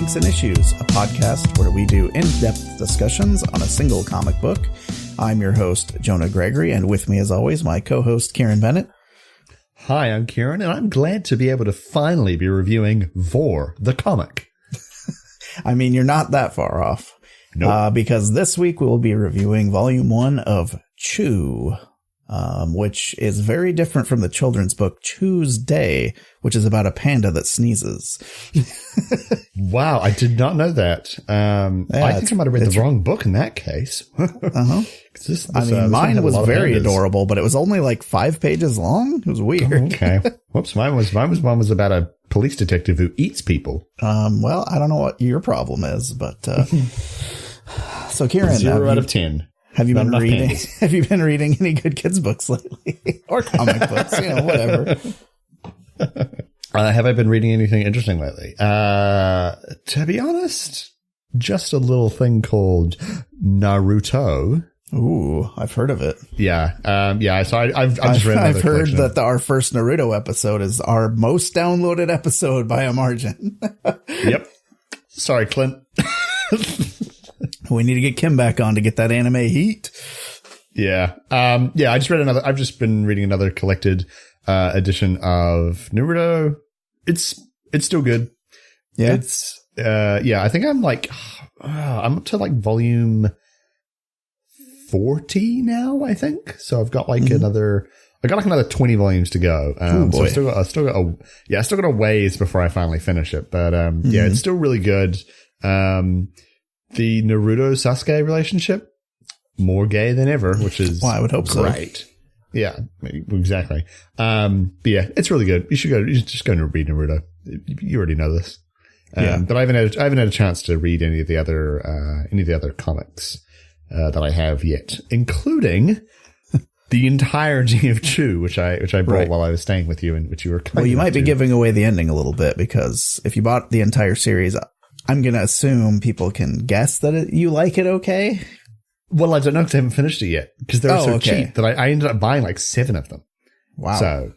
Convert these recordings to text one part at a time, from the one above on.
Comics and Issues, a podcast where we do in-depth discussions on a single comic book. I'm your host, Jonah Gregory, and with me as always, my co-host, Kieran Bennett. Hi, I'm Kieran, and I'm glad to be able to finally be reviewing Vor, the comic. I mean, you're not that far off. Nope. Because this week we will be reviewing Volume 1 of Chew, which is very different from the children's book Chew's Day, which is about a panda that sneezes. Wow, I did not know that. I think I might have read the wrong book in that case. Uh-huh. Mine was very adorable, but it was only like 5 pages long. It was weird. Oh, okay. Whoops, mine was about a police detective who eats people. Well, I don't know what your problem is, but so Kieran, 0 out of 10. Have you been reading? Have you been reading any good kids books lately, or comic books? Whatever. Have I been reading anything interesting lately? To be honest, just a little thing called Naruto. Ooh, I've heard of it. Yeah. So I've just read. I've heard that our first Naruto episode is our most downloaded episode by a margin. Yep. Sorry, Clint. We need to get Kim back on to get that anime heat. Yeah. I just read another. I've just been reading another collected edition of Naruto. It's still good. Yeah. I think I'm I'm up to like volume 40 now, I think. So I've got another 20 volumes to go. So I still got a ways before I finally finish it. But it's still really good. The Naruto Sasuke relationship, more gay than ever, which is I would hope great. So. Yeah, exactly. But yeah, it's really good. You should just go and read Naruto. You already know this. But I haven't had a chance to read any of the other comics that I have yet, including the entirety of Chew, which I brought while I was staying with you, and which you were. Well, you might be giving away the ending a little bit, because if you bought the entire series, I'm going to assume people can guess that you like it okay. Well, I don't know because I haven't finished it yet, because they're so cheap that I ended up buying like 7 of them. Wow. So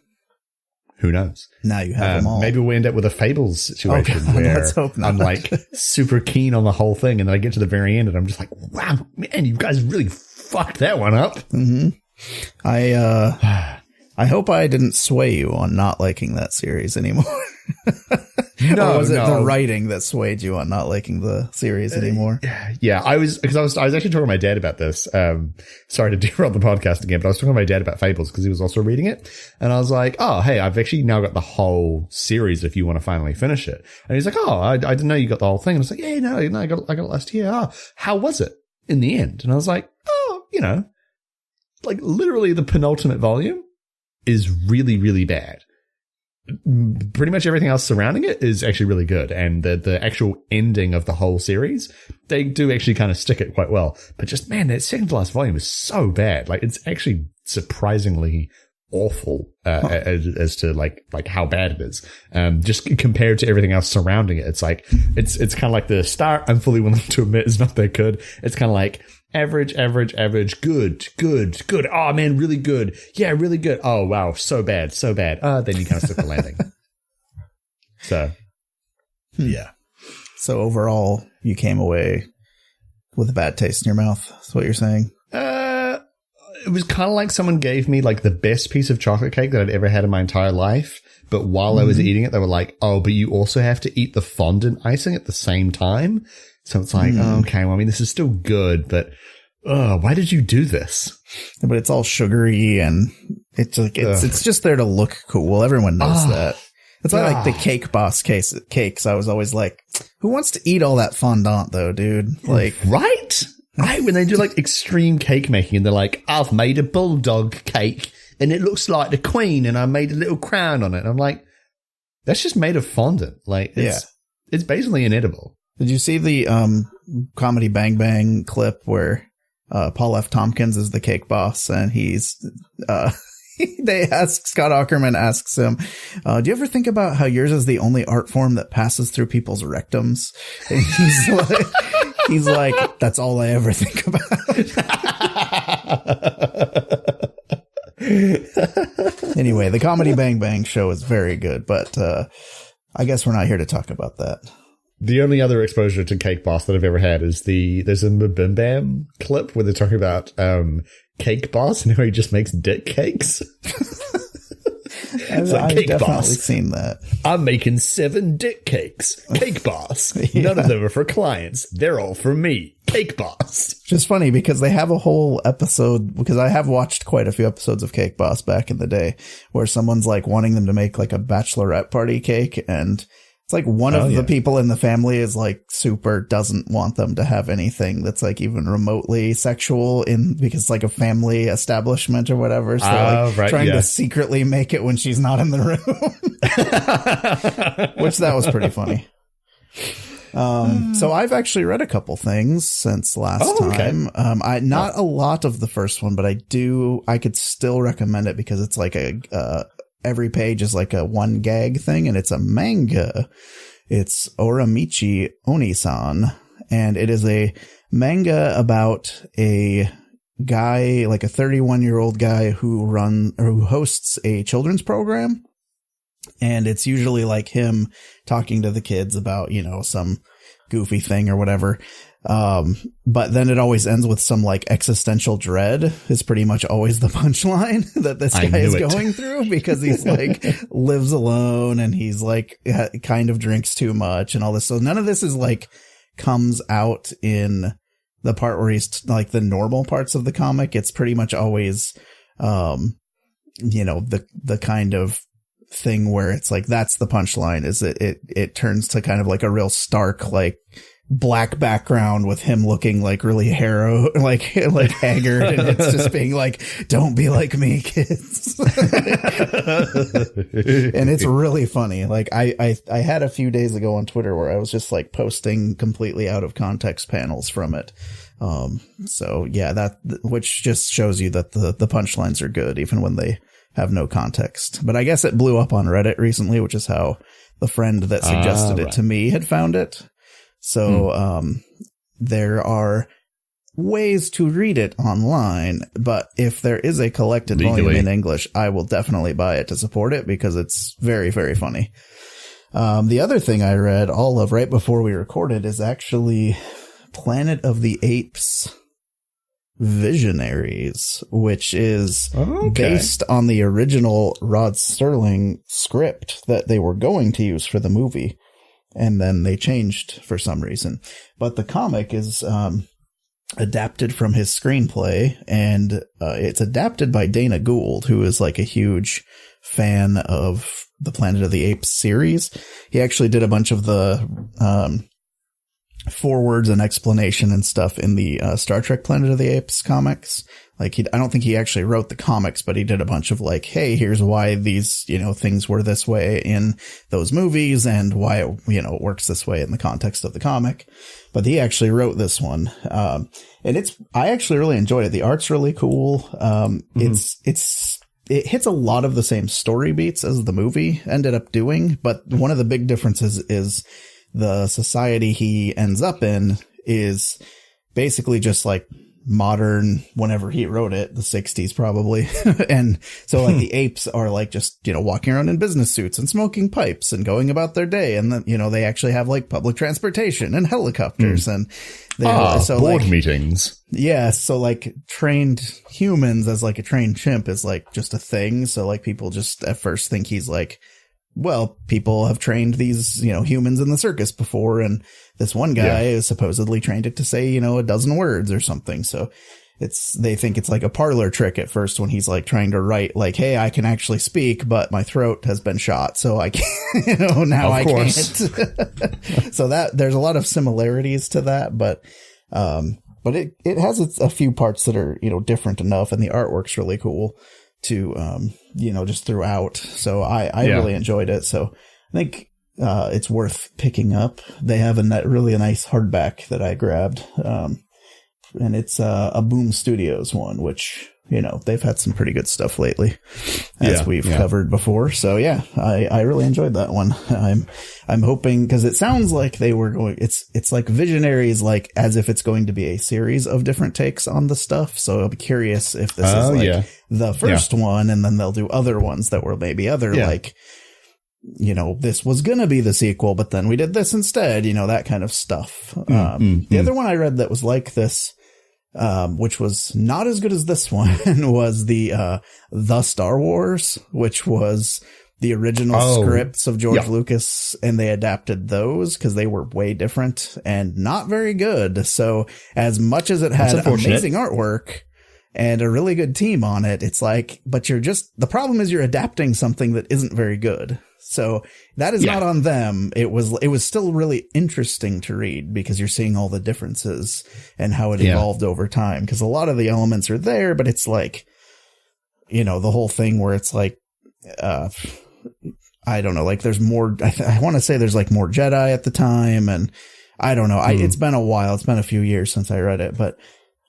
who knows? Now you have them all. Maybe we'll end up with a Fables situation where let's hope not. I'm like super keen on the whole thing, and then I get to the very end and I'm just like, wow, man, you guys really fucked that one up. Mm-hmm. I hope I didn't sway you on not liking that series anymore. No, or was it the writing that swayed you on not liking the series anymore? Yeah, I was actually talking to my dad about this. Sorry to derail the podcast again, but I was talking to my dad about Fables because he was also reading it. And I was like, oh, hey, I've actually now got the whole series if you want to finally finish it. And he's like, oh, I didn't know you got the whole thing. And I was like, yeah, no, I got it last year. Oh, how was it in the end? And I was like, oh, like literally the penultimate volume is really, really bad. Pretty much everything else surrounding it is actually really good. And the actual ending of the whole series, they do actually kind of stick it quite well. But just, man, that second to last volume is so bad. Like, it's actually surprisingly awful as to like how bad it is. Just compared to everything else surrounding it, it's like, it's kind of like the start, I'm fully willing to admit, is not that good. It's kind of like average, good. Oh man, really good. Yeah, really good. Oh wow, so bad. Then you kind of stick the landing. So, yeah. So overall, you came away with a bad taste in your mouth. That's what you're saying? It was kind of like someone gave me like the best piece of chocolate cake that I'd ever had in my entire life. But while I was eating it, they were like, oh, but you also have to eat the fondant icing at the same time. So it's like, oh, okay, well, I mean, this is still good, but why did you do this? But it's all sugary and it's just there to look cool. Everyone knows that. It's like the Cake Boss cakes. I was always like, who wants to eat all that fondant though, dude? Like, right? Right, when they do like extreme cake making and they're like, I've made a bulldog cake and it looks like the queen and I made a little crown on it. And I'm like, that's just made of fondant. Like, it's basically inedible. Did you see the Comedy Bang Bang clip where Paul F. Tompkins is the Cake Boss and he's Scott Aukerman asks him, do you ever think about how yours is the only art form that passes through people's rectums? And he's like, that's all I ever think about. Anyway, the Comedy Bang Bang show is very good, but I guess we're not here to talk about that. The only other exposure to Cake Boss that I've ever had is there's a Bim Bam clip where they're talking about Cake Boss and how he just makes dick cakes. I've definitely seen that. I'm making 7 dick cakes. Cake Boss. Yeah. None of them are for clients. They're all for me. Cake Boss. Just funny because they have a whole episode, because I have watched quite a few episodes of Cake Boss back in the day, where someone's like wanting them to make like a bachelorette party cake, and it's like one of the people in the family is like doesn't want them to have anything that's like even remotely sexual because it's like a family establishment or whatever. So trying to secretly make it when she's not in the room, which that was pretty funny. So I've actually read a couple things since last time. Not a lot of the first one, but I could still recommend it because it's like every page is like a one gag thing, and it's a manga. It's Oramichi Onisan, and it is a manga about a guy, like a 31-year-old guy who hosts a children's program. And it's usually like him talking to the kids about, some goofy thing or whatever. But then it always ends with some like existential dread is pretty much always the punchline that this guy is going through, because he's like lives alone and he's like kind of drinks too much and all this. So none of this is like comes out in the part where he's like the normal parts of the comic. It's pretty much always, the kind of thing where it's like, that's the punchline, is it turns to kind of like a real stark, like black background with him looking like really like haggard, and it's just being like, don't be like me, kids. And it's really funny. Like I had a few days ago on Twitter where I was just like posting completely out of context panels from it. So yeah, that, which just shows you that the punchlines are good even when they have no context. But I guess it blew up on Reddit recently, which is how the friend that suggested it to me had found it. So, there are ways to read it online, but if there is a collected volume in English, I will definitely buy it to support it because it's very, very funny. The other thing I read all of right before we recorded is actually Planet of the Apes Visionaries, which is based on the original Rod Serling script that they were going to use for the movie. And then they changed for some reason. But the comic is adapted from his screenplay, and it's adapted by Dana Gould, who is like a huge fan of the Planet of the Apes series. He actually did a bunch of the forewords and explanation and stuff in the Star Trek Planet of the Apes comics. Like I don't think he actually wrote the comics, but he did a bunch of like, hey, here's why these, things were this way in those movies and why it, it works this way in the context of the comic. But he actually wrote this one. And I actually really enjoyed it. The art's really cool. It hits a lot of the same story beats as the movie ended up doing. But one of the big differences is the society he ends up in is basically just like modern whenever he wrote it, the 60s probably. And so like the apes are like just, walking around in business suits and smoking pipes and going about their day. And then, they actually have like public transportation and helicopters and board meetings. Yeah. So like trained humans as like a trained chimp is like just a thing. So like people just at first think he's like, well, people have trained these, humans in the circus before, and this one guy is supposedly trained it to say, a dozen words or something. So they think it's like a parlor trick at first when he's like trying to write like, hey, I can actually speak, but my throat has been shot. So I can't, now I can't. So there's a lot of similarities to that, but it has a few parts that are, different enough, and the artwork's really cool to, just throughout. So I really enjoyed it. So I think, it's worth picking up. They have a really nice hardback that I grabbed. And it's, a Boom Studios one, which, they've had some pretty good stuff lately as we've covered before. So yeah, I really enjoyed that one. I'm hoping, cause it sounds like they were going, it's like Visionaries, like as if it's going to be a series of different takes on the stuff. So I'll be curious if this is like the first one, and then they'll do other ones that were maybe other like this was going to be the sequel, but then we did this instead, that kind of stuff. The other one I read that was like this, which was not as good as this one, was the Star Wars, which was the original scripts of George Lucas, and they adapted those because they were way different and not very good. So as much as it had amazing artwork and a really good team on it, it's like, but the problem is you're adapting something that isn't very good. So that is not on them. It was still really interesting to read because you're seeing all the differences and how it evolved over time. Because a lot of the elements are there, but it's like, the whole thing where it's like, I don't know, like there's more, I want to say there's like more Jedi at the time. And I don't know. It's been a while. It's been a few years since I read it, but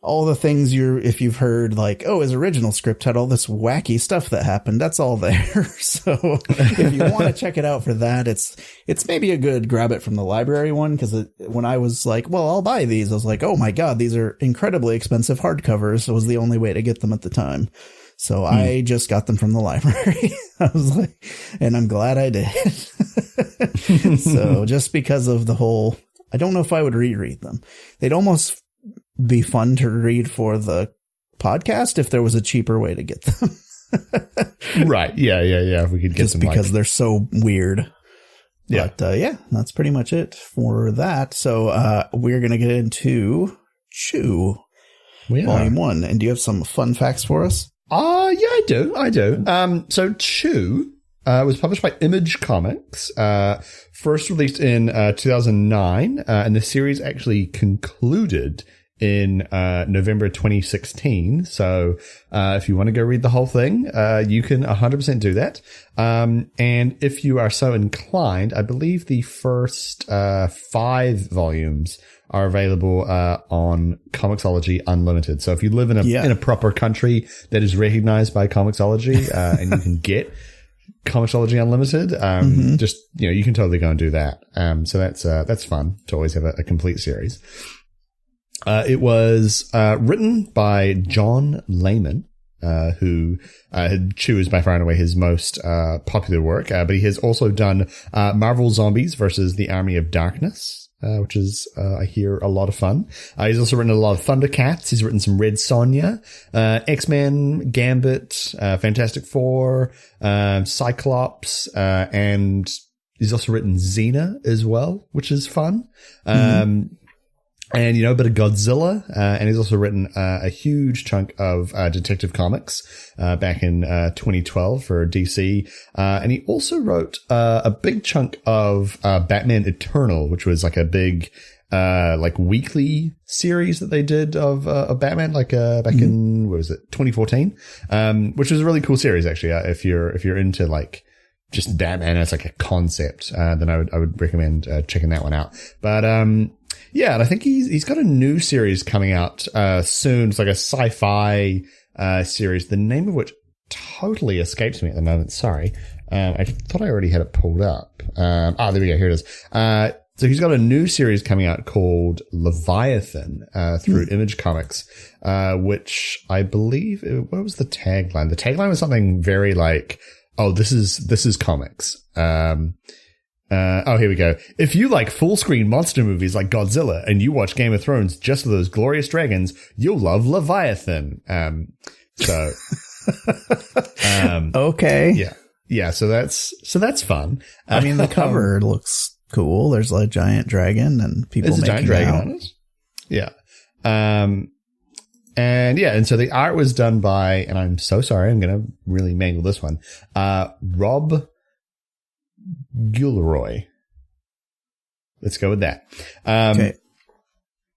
all the things if you've heard like, his original script had all this wacky stuff that happened, that's all there. So if you want to check it out for that, it's maybe a good grab it from the library one. Cause when I was like, well, I'll buy these, I was like, oh my God, these are incredibly expensive hardcovers. It was the only way to get them at the time. So I just got them from the library. I was like, and I'm glad I did. So just because of the whole, I don't know if I would reread them. They'd almost be fun to read for the podcast if there was a cheaper way to get them. Right. Yeah. If we could get just them because they're so weird. Yeah. But that's pretty much it for that. So we're going to get into Chew Volume 1. And do you have some fun facts for us? Yeah, I do. So Chew was published by Image Comics, first released in 2009, and the series actually concluded in November 2016. So if you want to go read the whole thing, you can 100% do that. And if you are so inclined, I believe the first 5 volumes are available on Comixology Unlimited. So if you live in a proper country that is recognized by Comixology, and you can get Comixology Unlimited, just you can totally go and do that. So that's fun to always have a complete series. It was written by John Layman, who Chew is by far and away his most popular work, but he has also done Marvel Zombies versus the Army of Darkness, which is, I hear, a lot of fun. He's also written a lot of Thundercats. He's written some Red Sonja, X-Men, Gambit, Fantastic Four, Cyclops, and he's also written Xena as well, which is fun. And, a bit of Godzilla. And he's also written a huge chunk of Detective Comics back in 2012 for DC. And he also wrote a big chunk of Batman Eternal, which was like a big weekly series that they did of Batman, back in, 2014? Which was a really cool series, actually. If you're into just Batman as a concept, then I would recommend checking that one out. But yeah, and I think he's got a new series coming out soon. It's like a sci-fi series, the name of which totally escapes me at the moment. Sorry. I thought I already had it pulled up. There we go. Here it is. So he's got a new series coming out called Leviathan through Image Comics, which I believe, what was the tagline? The tagline was something very this is comics. Here we go. If you like full screen monster movies like Godzilla and you watch Game of Thrones just for those glorious dragons, you'll love Leviathan. Okay. Yeah. So that's fun. I mean, the cover looks cool. There's a giant dragon and people making There's a giant dragon on it. Yeah. And so the art was done by, and I'm so sorry, I'm going to really mangle this one. Rob Gilroy. Let's go with that. Okay.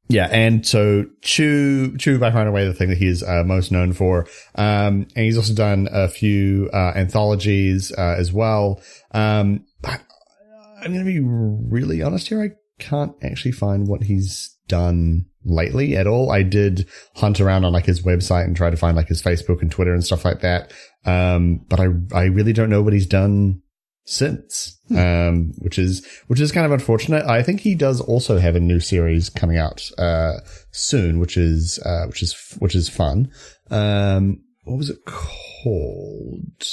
Yeah, and so Chew by far and away the thing that he is most known for. And he's also done a few anthologies as well. But I'm going to be really honest here. I can't actually find what he's done lately at all. I did hunt around on his website and try to find his Facebook and Twitter and stuff like that. But I really don't know what he's done since, which is kind of unfortunate. I think he does also have a new series coming out soon, which is fun. What was it called?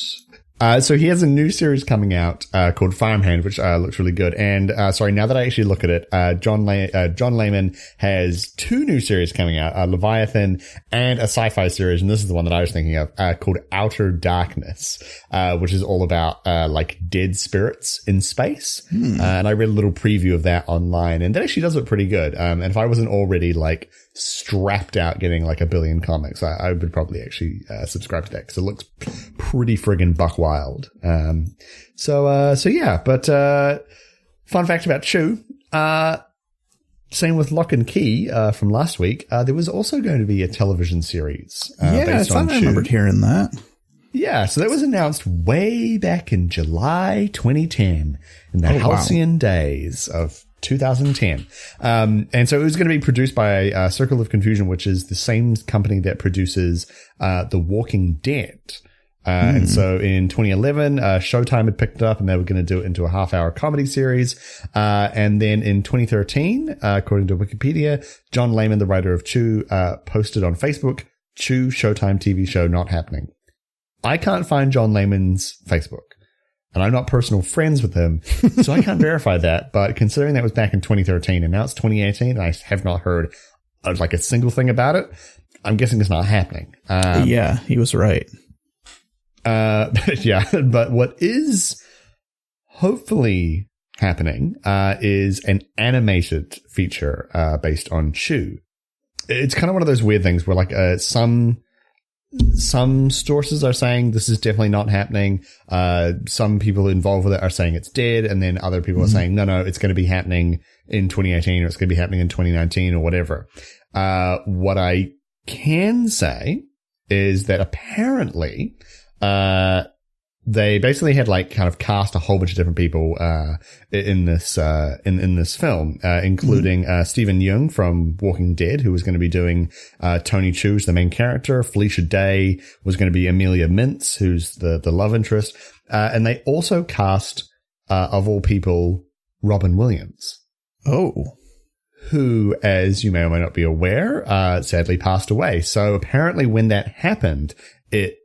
So he has a new series coming out called Farmhand, which looks really good. And now that I actually look at it, John Layman has 2 new series coming out, Leviathan and a sci-fi series. And this is the one that I was thinking of, called Outer Darkness, which is all about like dead spirits in space. And I read a little preview of that online, and that actually does look pretty good. And if I wasn't already like strapped out getting like a billion comics, I would probably actually subscribe to that, because it looks pretty friggin' buck wild. So yeah, but fun fact about Chew, same with Lock and Key from last week, there was also going to be a television series based on Chew. I remembered hearing that. Yeah, so that was announced way back in July 2010, in the halcyon days of 2010. And so it was going to be produced by Circle of Confusion, which is the same company that produces The Walking Dead. And so in 2011, Showtime had picked it up, and they were going to do it into a half-hour comedy series. And then in 2013, according to Wikipedia, John Layman, the writer of Chew, posted on Facebook, "Chew Showtime TV show not happening." I can't find John Layman's Facebook, and I'm not personal friends with him, so I can't verify that. But considering that was back in 2013 and now it's 2018, and I have not heard like a single thing about it, I'm guessing it's not happening. Yeah, he was right. But what is hopefully happening is an animated feature based on Chew. It's kind of one of those weird things where like some sources are saying this is definitely not happening. Some people involved with it are saying it's dead. And then other people are saying, no, it's going to be happening in 2018, or it's going to be happening in 2019 or whatever. What I can say is that apparently, they basically had like kind of cast a whole bunch of different people in this film, including Stephen Yeun from Walking Dead, who was going to be doing Tony Chu, the main character. Felicia Day was going to be Amelia Mintz, who's the love interest, and they also cast of all people Robin Williams. Oh. Who, as you may or may not be aware, sadly passed away. So apparently when that happened, it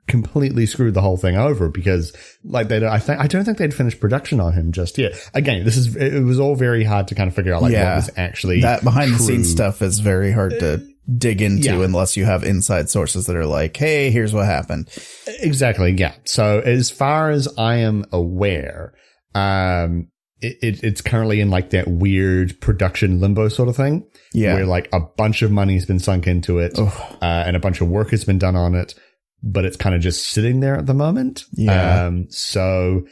completely screwed the whole thing over, because like I don't think they'd finished production on him just yet. Again, it was all very hard to kind of figure out like what was actually that behind the scenes stuff is very hard to dig into unless you have inside sources that are like, hey, here's what happened. Exactly. Yeah. So as far as I am aware, it's currently in like that weird production limbo sort of thing. Yeah. Where like a bunch of money has been sunk into it, and a bunch of work has been done on it, but it's kind of just sitting there at the moment. Yeah. So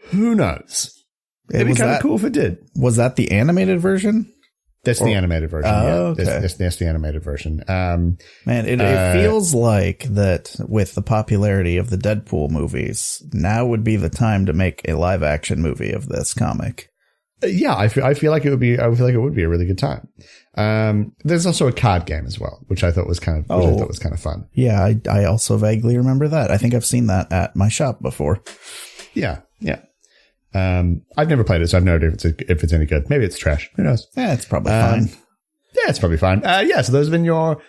who knows? It'd be kind of cool if it did. Was that the animated version? That's the animated version. Okay. That's the animated version. Man, it feels like that with the popularity of the Deadpool movies, now would be the time to make a live action movie of this comic. Yeah, I feel like it would be. I feel like it would be a really good time. There's also a card game as well, which I thought was kind of fun. Yeah, I also vaguely remember that. I think I've seen that at my shop before. Yeah. I've never played it, so I've no idea if it's any good. Maybe it's trash. Who knows? Yeah, it's probably fine. Yeah, it's probably fine. So those have been your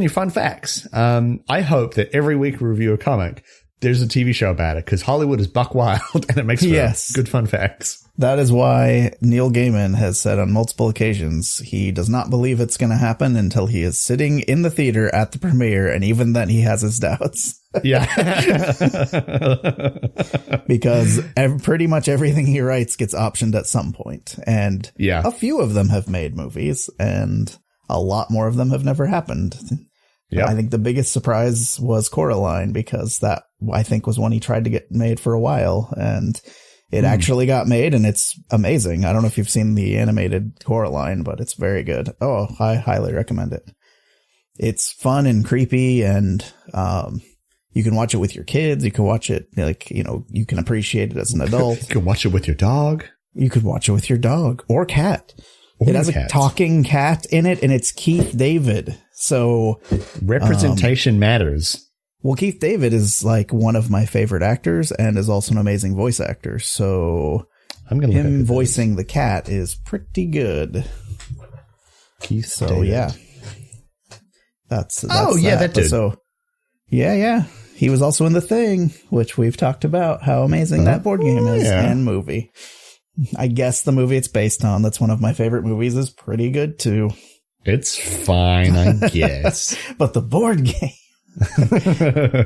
fun facts. I hope that every week we review a comic, there's a TV show about it, because Hollywood is buck wild and it makes for good fun facts. That is why Neil Gaiman has said on multiple occasions he does not believe it's going to happen until he is sitting in the theater at the premiere, and even then he has his doubts. Yeah. Because pretty much everything he writes gets optioned at some point. And a few of them have made movies, and a lot more of them have never happened. Yeah, I think the biggest surprise was Coraline, because that, I think, was one he tried to get made for a while, and it actually got made, and it's amazing. I don't know if you've seen the animated Coraline, but it's very good. Oh, I highly recommend it. It's fun and creepy, and you can watch it with your kids. You can watch it, you can appreciate it as an adult. You can watch it with your dog. You could watch it with your dog or cat. It has a talking cat in it, and it's Keith David. So representation matters. Well, Keith David is like one of my favorite actors and is also an amazing voice actor. So him voicing the cat is pretty good. Keith David. Yeah. That's that dude. So yeah. he was also in The Thing, which we've talked about how amazing that board game is and movie. I guess the movie it's based on, that's one of my favorite movies, is pretty good too. It's fine, I guess. But the board game.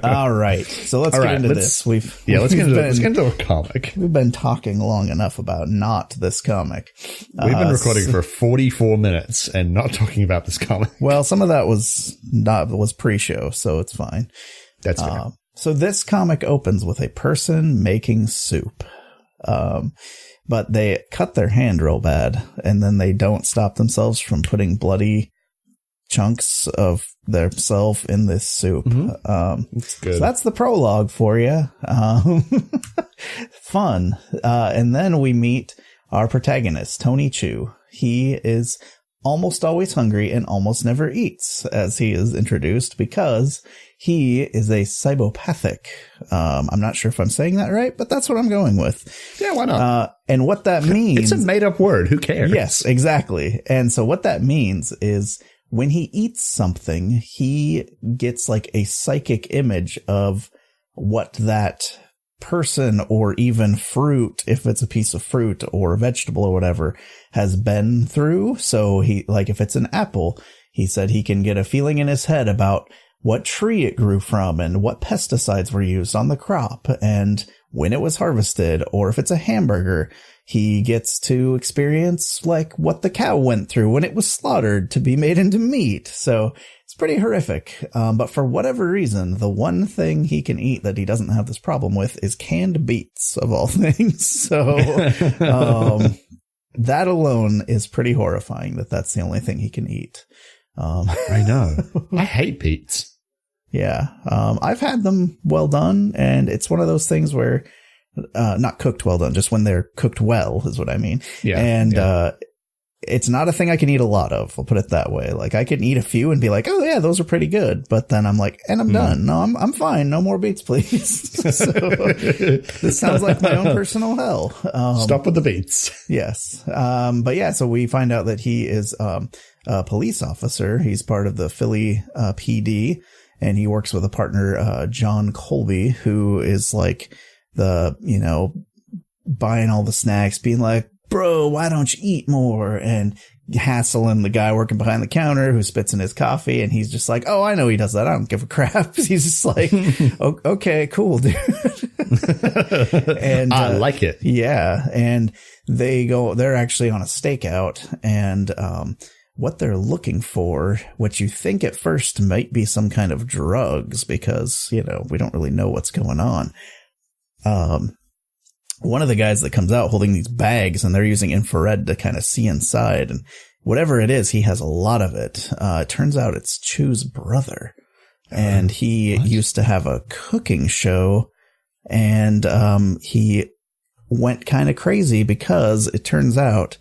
All right. So let's get into this. Let's get into a comic. We've been talking long enough about not this comic. We've been recording for 44 minutes and not talking about this comic. Well, some of that was pre-show, so it's fine. That's fair. So this comic opens with a person making soup. But they cut their hand real bad, and then they don't stop themselves from putting bloody chunks of their self in this soup. That's good. So that's the prologue for you. Fun. And then we meet our protagonist, Tony Chu. He is almost always hungry and almost never eats, as he is introduced, because he is a cybopathic. I'm not sure if I'm saying that right, but that's what I'm going with. Yeah, why not? And what that means... It's a made-up word. Who cares? Yes, exactly. And so what that means is when he eats something, he gets like a psychic image of what that person or even fruit, if it's a piece of fruit or a vegetable or whatever, has been through. So he, like if it's an apple, he said he can get a feeling in his head about what tree it grew from and what pesticides were used on the crop and when it was harvested. Or if it's a hamburger, he gets to experience like what the cow went through when it was slaughtered to be made into meat. So it's pretty horrific. But for whatever reason, the one thing he can eat that he doesn't have this problem with is canned beets, of all things. So that alone is pretty horrifying that that's the only thing he can eat. I know. I hate beets. Yeah. I've had them well done, and it's one of those things where not cooked well done, just when they're cooked well is what I mean. Yeah. And it's not a thing I can eat a lot of. I'll put it that way. Like I can eat a few and be like, oh yeah, those are pretty good. But then I'm like, and I'm done. No, I'm fine. No more beets, please. So this sounds like my own personal hell. Stop with the beets. Yes. But yeah, so we find out that he is a police officer. He's part of the Philly PD, and he works with a partner, John Colby, who is like the, buying all the snacks, being like, bro, why don't you eat more? And hassling the guy working behind the counter who spits in his coffee. And he's just like, oh, I know he does that. I don't give a crap. He's just like, okay, cool, dude. And I like it. Yeah. And they're actually on a stakeout, and what they're looking for, what you think at first might be some kind of drugs, because, we don't really know what's going on. One of the guys that comes out holding these bags, and they're using infrared to kind of see inside, and whatever it is, he has a lot of it. It turns out it's Chu's brother, and he used to have a cooking show, and he went kind of crazy because it turns out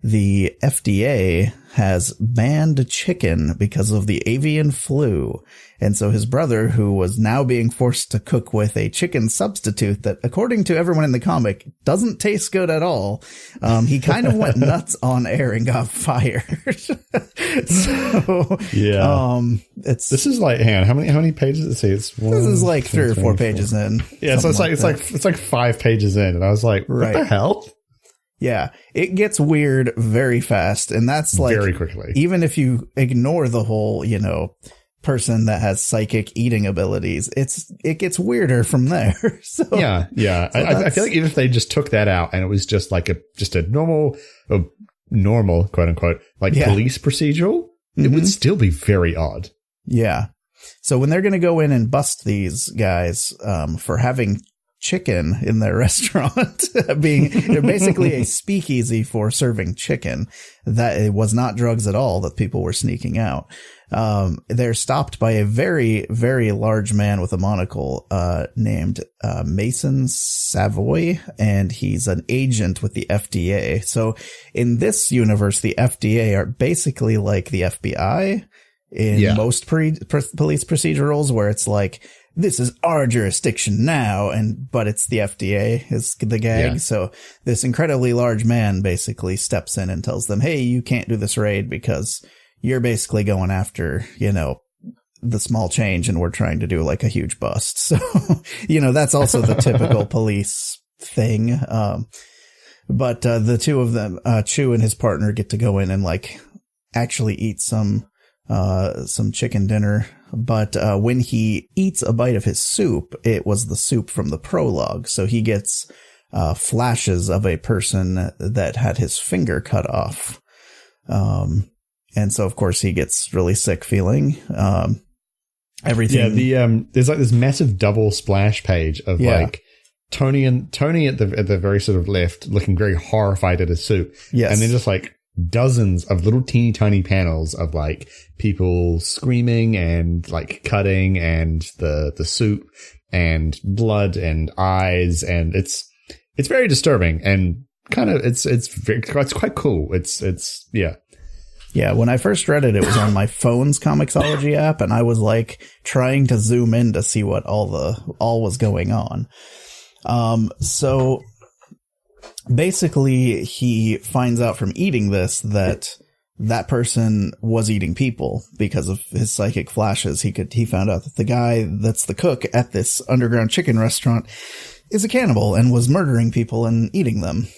the FDA has banned chicken because of the avian flu. And so his brother, who was now being forced to cook with a chicken substitute that, according to everyone in the comic, doesn't taste good at all, he kind of went nuts on air and got fired. So, yeah. This is like, hang on, how many pages does it say? This is like 3 or 4 pages in. Yeah, so it's like 5 pages in, and I was like, what the hell? Yeah, it gets weird very fast, and that's like very quickly. Even if you ignore the whole, person that has psychic eating abilities, it gets weirder from there. So yeah. So I feel like even if they just took that out and it was just like a normal quote unquote police procedural, it would still be very odd. Yeah. So when they're going to go in and bust these guys for having chicken in their restaurant, they're basically a speakeasy for serving chicken, that it was not drugs at all that people were sneaking out. They're stopped by a very, very large man with a monocle, named, Mason Savoy, and he's an agent with the FDA. So in this universe, the FDA are basically like the FBI in most police procedurals, where it's like, this is our jurisdiction now, but it's the FDA is the gag. Yeah. So this incredibly large man basically steps in and tells them, hey, you can't do this raid because you're basically going after, the small change and we're trying to do like a huge bust. So, that's also the typical police thing. But the two of them, Chew and his partner, get to go in and like actually eat some chicken dinner. But when he eats a bite of his soup, it was the soup from the prologue. So he gets flashes of a person that had his finger cut off. And so, of course, he gets really sick feeling. Everything. Yeah, there's like this massive double splash page of like Tony at the very sort of left, looking very horrified at his soup. Yes. And then just like dozens of little teeny tiny panels of like people screaming and like cutting and the soup and blood and eyes. And it's very disturbing and kind of, it's quite cool. It's yeah. Yeah, when I first read it, it was on my phone's Comixology app, and I was like trying to zoom in to see what all was going on. So basically he finds out from eating this that person was eating people because of his psychic flashes. He found out that the guy that's the cook at this underground chicken restaurant is a cannibal and was murdering people and eating them.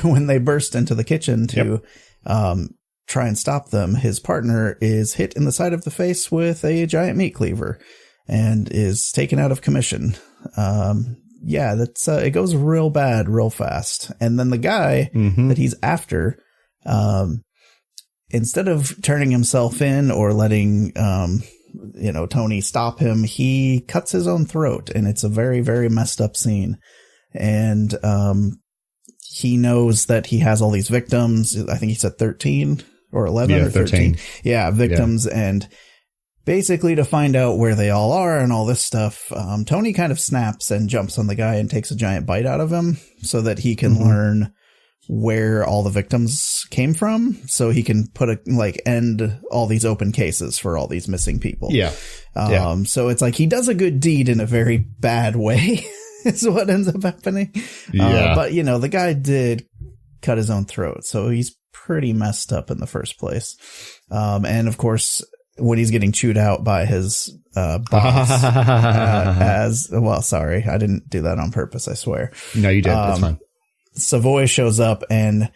When they burst into the kitchen to, try and stop them, his partner is hit in the side of the face with a giant meat cleaver and is taken out of commission. That's it goes real bad real fast. And then the guy that he's after, instead of turning himself in or letting Tony stop him, he cuts his own throat, and it's a very, very messed up scene. And he knows that he has all these victims. I think he said 13 or 11 or 13. Yeah, victims. Yeah. And basically to find out where they all are and all this stuff, Tony kind of snaps and jumps on the guy and takes a giant bite out of him so that he can learn where all the victims came from, so he can end all these open cases for all these missing people. So it's like he does a good deed in a very bad way is what ends up happening. But the guy did cut his own throat, so he's pretty messed up in the first place. And of course, when he's getting chewed out by his boss, sorry, I didn't do that on purpose, I swear. No, you did. That's fine. Savoy shows up and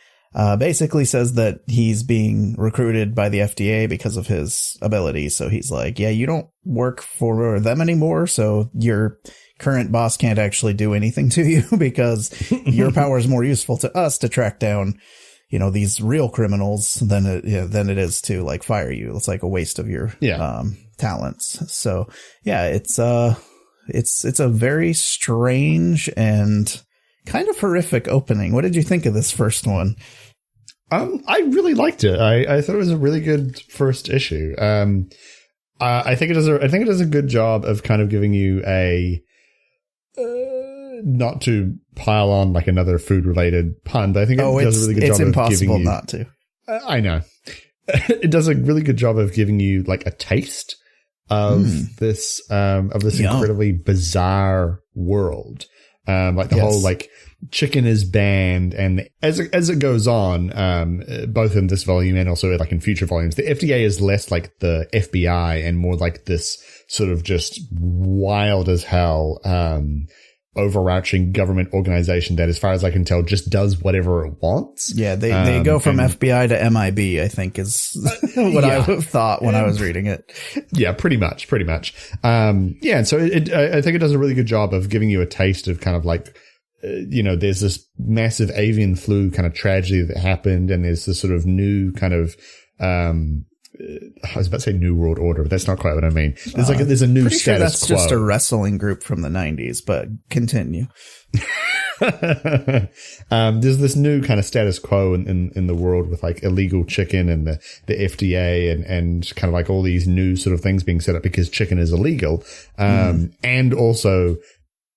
basically says that he's being recruited by the FDA because of his abilities. So he's like, yeah, you don't work for them anymore, so your current boss can't actually do anything to you because your power is more useful to us to track down, these real criminals than it is to like fire you. It's like a waste of your talents. So yeah, it's a very strange and kind of horrific opening. What did you think of this first one? I really liked it. I thought it was a really good first issue. I think it does a good job of kind of giving you a not to pile on like another food related pun, but I think it does a really good job of giving you. It's impossible not to. I know. It does a really good job of giving you like a taste of this incredibly bizarre world. Like the whole like chicken is banned, and as it goes on, both in this volume and also like in future volumes, the FDA is less like the FBI and more like this sort of just wild as hell, overarching government organization that, as far as I can tell, just does whatever it wants. Yeah, they go from FBI to MIB, I think is what I thought when I was reading it. Yeah, pretty much. And so I think it does a really good job of giving you a taste of kind of like, there's this massive avian flu kind of tragedy that happened, and there's this sort of new kind of, I was about to say New World Order, but that's not quite what I mean. There's a new status quo. That's just a wrestling group from the 90s, but continue. There's this new kind of status quo in the world with like illegal chicken and the FDA and kind of like all these new sort of things being set up because chicken is illegal. And also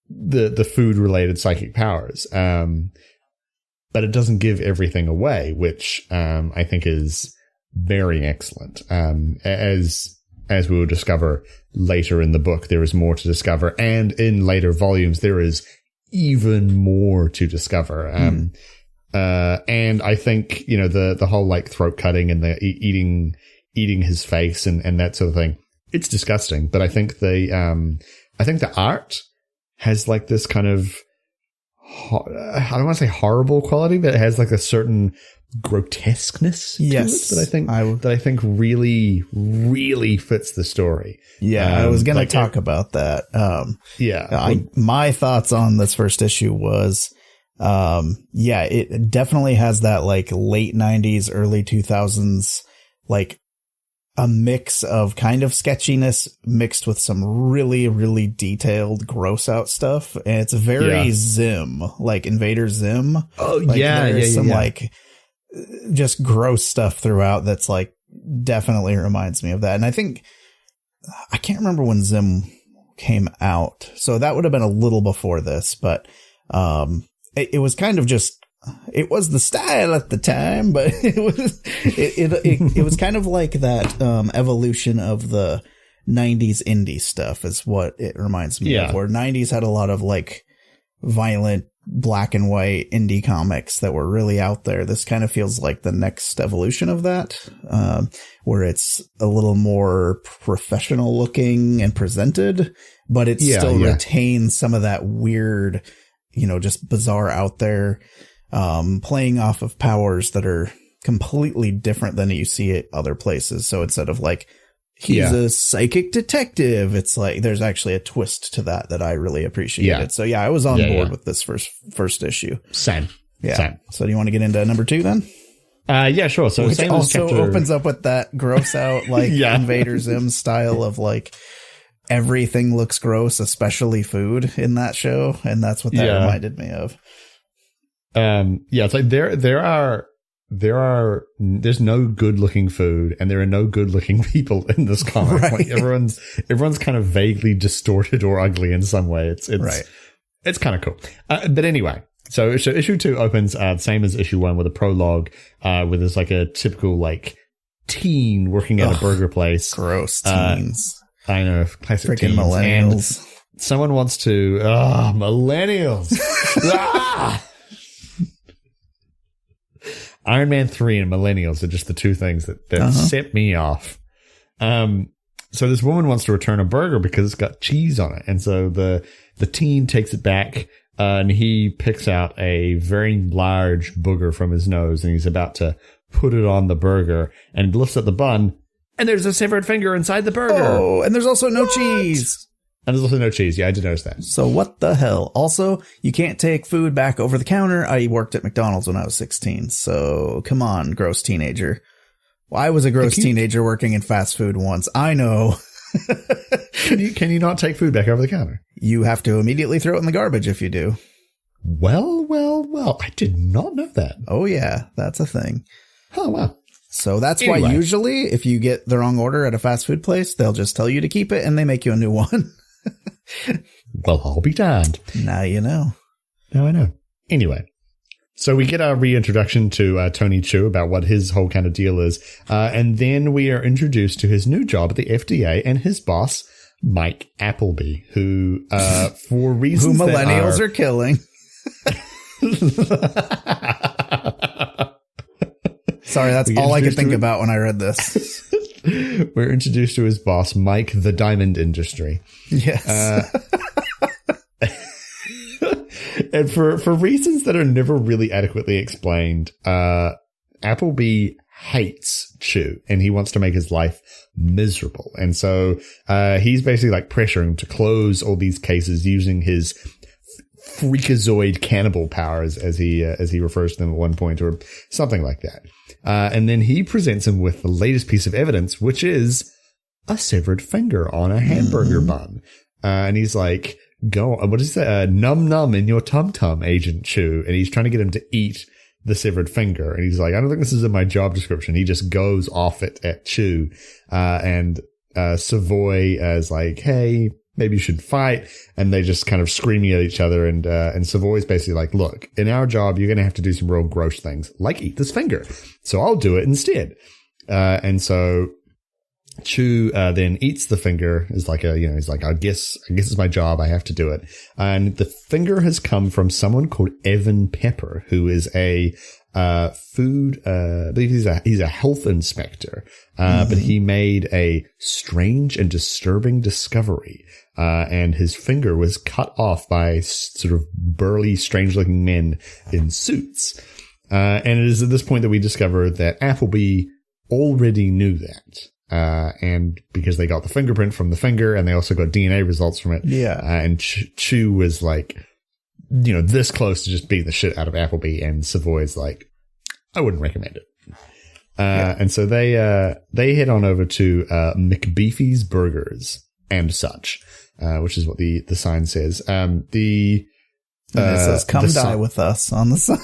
the food related psychic powers. But it doesn't give everything away, which, I think is very excellent. As we will discover later in the book, there is more to discover, and in later volumes there is even more to discover. And I think the whole like throat cutting and the eating his face and that sort of thing, it's disgusting. But I think the art has like this kind of, I don't want to say horrible quality, but it has like a certain grotesqueness to it that I think really, really fits the story. Yeah, I was going to talk about that. My thoughts on this first issue was, it definitely has that like late 90s, early 2000s, like a mix of kind of sketchiness mixed with some really, really detailed gross out stuff. And it's very Zim, like Invader Zim. Oh, like, there's some like just gross stuff throughout that's like definitely reminds me of that. And I think I can't remember when Zim came out, so that would have been a little before this, but it was kind of just, it was the style at the time, but it was kind of like that evolution of the 90s indie stuff is what it reminds me of, where 90s had a lot of like violent black and white indie comics that were really out there. This kind of feels like the next evolution of that, where it's a little more professional looking and presented, but it still retains some of that weird, just bizarre out there, playing off of powers that are completely different than you see at other places. So instead of like, he's a psychic detective, it's like there's actually a twist to that I really appreciated. So I was on board with this first issue. Same. So do you want to get into number 2 then? Yeah, sure. So which also opens up with that gross out like Invader Zim style of like everything looks gross, especially food in that show, and that's what that reminded me of. It's like there's no good looking food and there are no good looking people in this comic. Right. Like everyone's kind of vaguely distorted or ugly in some way. It's kind of cool. But anyway, so issue 2 opens same as issue 1 with a prologue, where there's like a typical like teen working at a burger place. Gross teens. I know, classic freaking millennials. And someone wants to millennials. Iron Man 3 and millennials are just the two things that set me off. So this woman wants to return a burger because it's got cheese on it. And so the teen takes it back, and he picks out a very large booger from his nose, and he's about to put it on the burger and lifts up the bun, and there's a severed finger inside the burger. Oh, and there's also no cheese. And there's also no cheese. Yeah, I did notice that. So what the hell? Also, you can't take food back over the counter. I worked at McDonald's when I was 16. So come on, gross teenager. Well, I was a gross teenager working in fast food once. I know. Can you not take food back over the counter? You have to immediately throw it in the garbage if you do. Well. I did not know that. Oh, yeah. That's a thing. Oh, wow. So that's why usually if you get the wrong order at a fast food place, they'll just tell you to keep it and they make you a new one. Well, I'll be darned. Now you know. Now I know. Anyway, so we get our reintroduction to Tony Chu about what his whole kind of deal is. And then we are introduced to his new job at the FDA and his boss, Mike Appleby, who, for reasons who millennials are killing. Sorry, that's all I could think about when I read this. We're introduced to his boss, Mike the Diamond Industry. Yes. And for reasons that are never really adequately explained, Appleby hates Chu and he wants to make his life miserable. And so he's basically like pressuring him to close all these cases using his freakazoid cannibal powers, as he refers to them at one point, or something like that. And then he presents him with the latest piece of evidence, which is a severed finger on a hamburger bun. And he's like, go on. What is that? Num num in your tum tum, Agent Chu. And he's trying to get him to eat the severed finger. And he's like, I don't think this is in my job description. He just goes off it at Chu. And Savoy is like, hey, maybe you should fight. And they just kind of screaming at each other. And Savoy's basically like, look, in our job, you're going to have to do some real gross things, like eat this finger. So I'll do it instead. And so Chu then eats the finger. Is like he's like, I guess it's my job. I have to do it. And the finger has come from someone called Evan Pepper, who is a food. I believe he's a health inspector, but he made a strange and disturbing discovery. And his finger was cut off by sort of burly, strange-looking men in suits. And it is at this point that we discover that Appleby already knew that. And because they got the fingerprint from the finger and they also got DNA results from it. Yeah. And Chew was like, this close to just beating the shit out of Appleby, and Savoy's like, I wouldn't recommend it. And so they head on over to McBeefy's Burgers and such, which is what the sign says. It says, come die with us on the sign.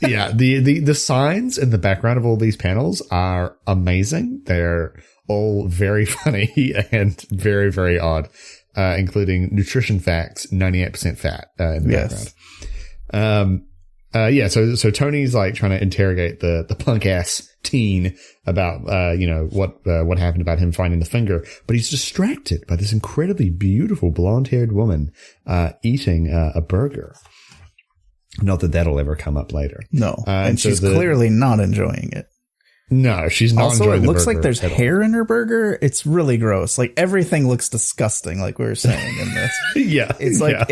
Yeah, the signs in the background of all these panels are amazing. They're all very funny and very, very odd, including nutrition facts, 98% fat in the background. So Tony's like trying to interrogate the punk ass teen about what happened about him finding the finger, but he's distracted by this incredibly beautiful blonde-haired woman eating a burger. Not that that'll ever come up later. No, and so she's clearly not enjoying it. No, she's not also, enjoying the burger. Also, it looks like there's hair in her burger. It's really gross. Like, everything looks disgusting, like we were saying in this. Yeah. It's like,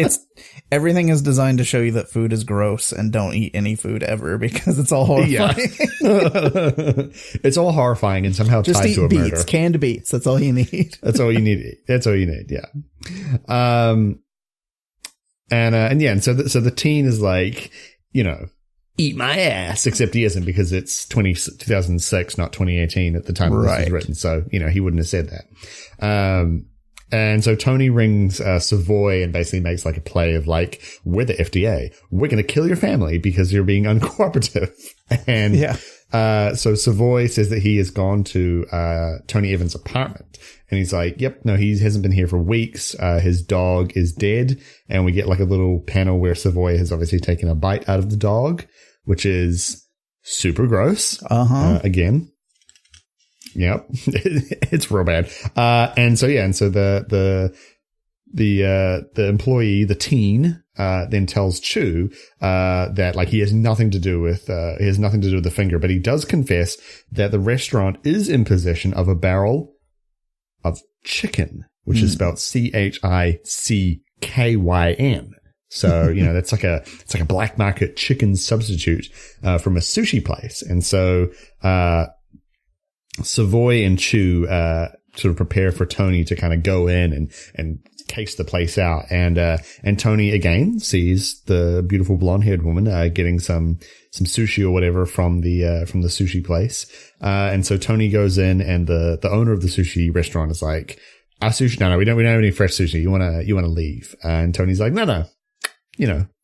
everything is designed to show you that food is gross and don't eat any food ever because it's all horrifying. Yeah. It's all horrifying and somehow just tied to a beets, murder. Canned beets. That's all you need. That's all you need. That's all you need. Yeah. And so the teen is like, eat my ass, except he isn't, because it's 2006, not 2018 at the time this was written. So, he wouldn't have said that. And so Tony rings Savoy and basically makes like a play of like, we're the FDA. We're going to kill your family because you're being uncooperative. And so Savoy says that he has gone to Tony Evans' apartment. And he's like, yep, no, he hasn't been here for weeks. His dog is dead. And we get like a little panel where Savoy has obviously taken a bite out of the dog, which is super gross. Again. Yep. It's real bad. And so the employee, the teen, then tells Chew, that like he has nothing to do with the finger, but he does confess that the restaurant is in possession of a barrel of chicken, which is spelled CHICKYN. So, that's it's like a black market chicken substitute, from a sushi place. And so, Savoy and Chew, sort of prepare for Tony to kind of go in and case the place out. And Tony again sees the beautiful blonde haired woman, getting some sushi or whatever from the sushi place. And so Tony goes in and the owner of the sushi restaurant is like, our sushi, no, we don't have any fresh sushi. You want to leave? And Tony's like, no.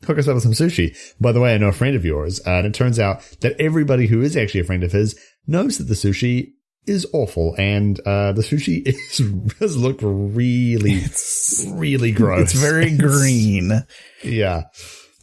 Hook us up with some sushi. By the way, I know a friend of yours. And it turns out that everybody who is actually a friend of his knows that the sushi is awful. And the sushi does look really, really gross. It's very green. Yeah.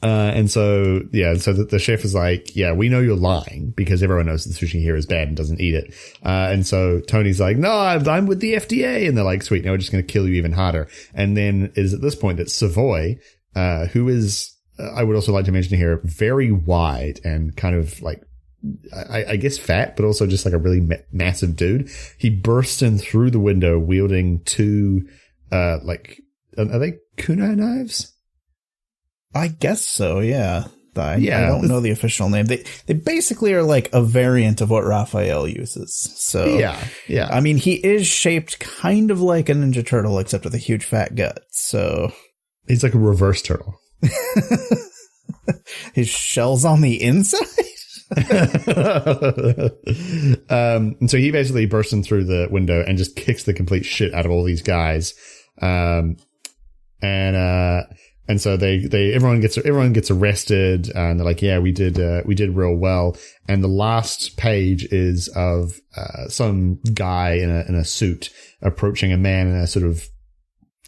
And so the chef is like, yeah, we know you're lying because everyone knows the sushi here is bad and doesn't eat it. And so Tony's like, no, I'm with the FDA. And they're like, sweet, now we're just going to kill you even harder. And then it is at this point that Savoy, who is, I would also like to mention here, very wide and kind of like, I guess fat, but also just like a really massive dude. He bursts in through the window wielding two, are they kunai knives? I guess so, yeah. I don't know the official name. They basically are like a variant of what Raphael uses. So yeah. I mean, he is shaped kind of like a Ninja Turtle, except with a huge fat gut. So he's like a reverse turtle. His shell's on the inside. And so he basically bursts in through the window and just kicks the complete shit out of all these guys. And so everyone gets arrested, and they're like, yeah, we did real well. And the last page is of some guy in a suit approaching a man in a sort of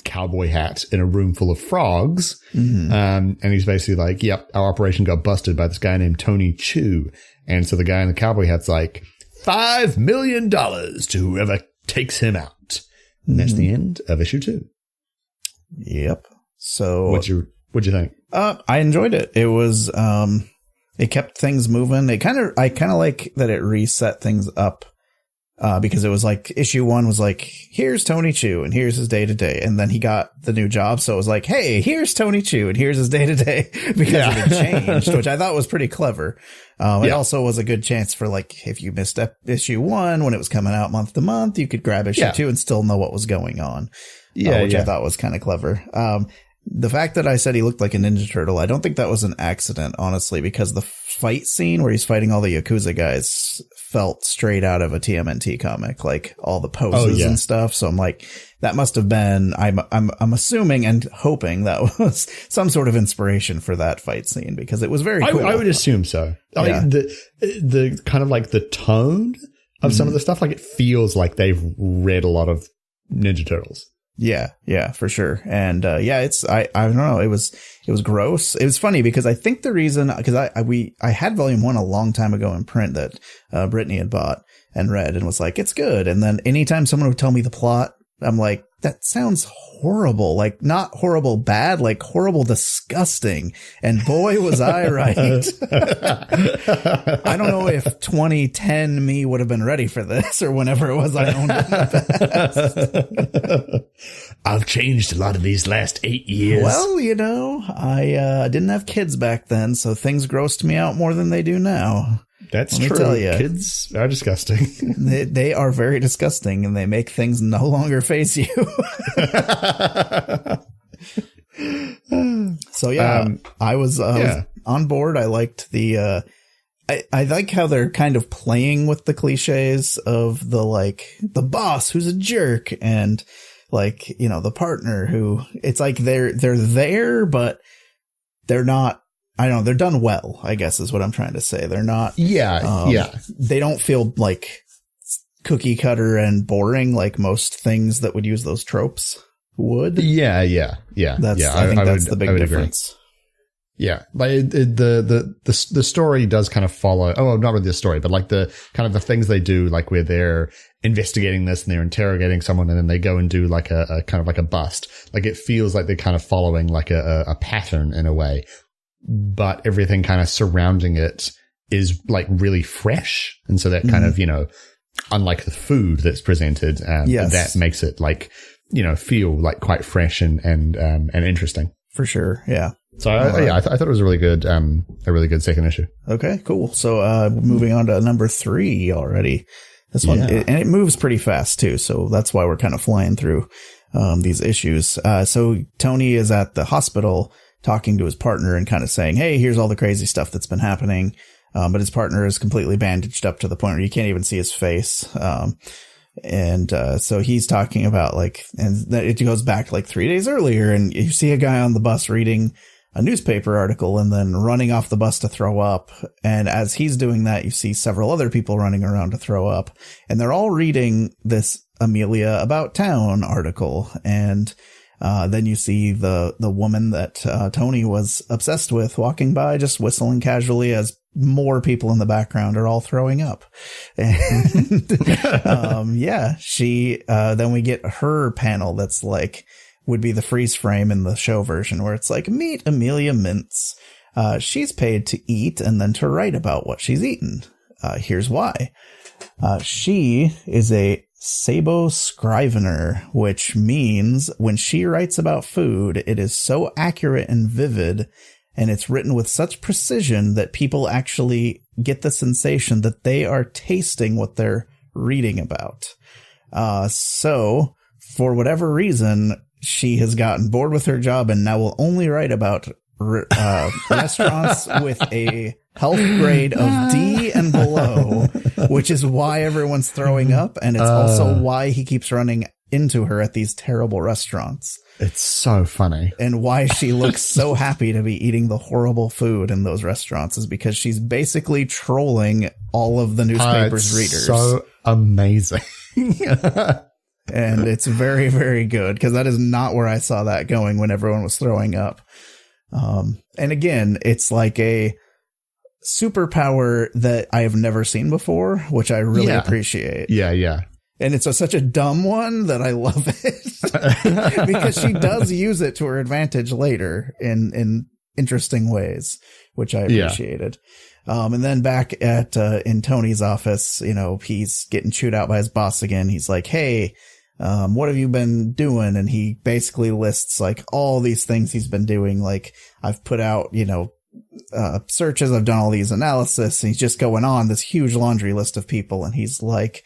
cowboy hat in a room full of frogs. Mm-hmm. And he's basically like, yep, our operation got busted by this guy named Tony Chew. And so the guy in the cowboy hat's like, $5 million to whoever takes him out. And that's the end of issue 2. Yep. So what'd you think? I enjoyed it. It was, It kept things moving. I kind of like that it reset things up. Because it was like issue 1 was like, here's Tony Chu and here's his day to day. And then he got the new job. So it was like, hey, here's Tony Chu and here's his day to day because it had changed, which I thought was pretty clever. It also was a good chance for like, if you missed issue 1 when it was coming out month to month, you could grab issue 2 and still know what was going on. Which I thought was kind of clever. The fact that I said he looked like a Ninja Turtle, I don't think that was an accident, honestly, because the fight scene where he's fighting all the Yakuza guys felt straight out of a TMNT comic, like all the poses and stuff. So I'm like, that must have been, I'm assuming and hoping that was some sort of inspiration for that fight scene because it was very cool. I would assume so. Like the kind of like the tone of some of the stuff, like it feels like they've read a lot of Ninja Turtles. Yeah, for sure. And, it's, I don't know. It was gross. It was funny because I think the reason, because I had volume 1 a long time ago in print that, Brittany had bought and read and was like, it's good. And then anytime someone would tell me the plot, I'm like, that sounds horrible. Like not horrible bad, like horrible disgusting. And boy, was I right. I don't know if 2010 me would have been ready for this or whenever it was I owned it. I've changed a lot of these last 8 years. Well, I didn't have kids back then, so things grossed me out more than they do now. That's true. Tell you, kids are disgusting. They are very disgusting, and they make things no longer face you. So I was on board. I liked the. I like how they're kind of playing with the cliches of the boss who's a jerk and the partner who it's like they're there, but they're not. I don't know. They're done well, I guess is what I'm trying to say. They're not. They don't feel like cookie cutter and boring like most things that would use those tropes would. Yeah. I think that's the big difference. Agree. Yeah, but the story does kind of follow. Oh, not really the story, but like the kind of the things they do, like where they're investigating this and they're interrogating someone, and then they go and do like a kind of like a bust. Like it feels like they're kind of following like a pattern in a way. But everything kind of surrounding it is like really fresh. And so that kind of, unlike the food that's presented, that makes it like, feel like quite fresh and interesting. For sure. Yeah. So I thought it was a really good second issue. Okay, cool. So, moving on to number 3 already. This one, and it moves pretty fast too. So that's why we're kind of flying through, these issues. So Tony is at the hospital talking to his partner and kind of saying, hey, here's all the crazy stuff that's been happening. But his partner is completely bandaged up to the point where you can't even see his face. So he's talking about and that it goes back 3 days earlier, and you see a guy on the bus reading a newspaper article and then running off the bus to throw up. And as he's doing that, you see several other people running around to throw up, and they're all reading this Amelia About Town article. And then you see the woman that Tony was obsessed with walking by, just whistling casually as more people in the background are all throwing up. And then we get her panel that's would be the freeze frame in the show version where it's meet Amelia Mintz. She's paid to eat and then to write about what she's eaten. Here's why. She is a Sabo Scrivener, which means when she writes about food, it is so accurate and vivid, and it's written with such precision that people actually get the sensation that they are tasting what they're reading about. So for whatever reason, she has gotten bored with her job and now will only write about restaurants with a health grade of D and below, which is why everyone's throwing up. And it's also why he keeps running into her at these terrible restaurants. It's so funny. And why she looks so happy to be eating the horrible food in those restaurants is because she's basically trolling all of the newspaper's readers. So amazing. And it's very, very good because that is not where I saw that going when everyone was throwing up. And again, it's like a superpower that I have never seen before, which I really appreciate. Yeah. And it's such a dumb one that I love it because she does use it to her advantage later in interesting ways, which I appreciated. And then back at in Tony's office, you know, he's getting chewed out by his boss again. He's like, hey, what have you been doing? And he basically lists like all these things he's been doing. Like, I've put out, you know, searches, I've done all these analysis, and he's just going on this huge laundry list of people. And he's like,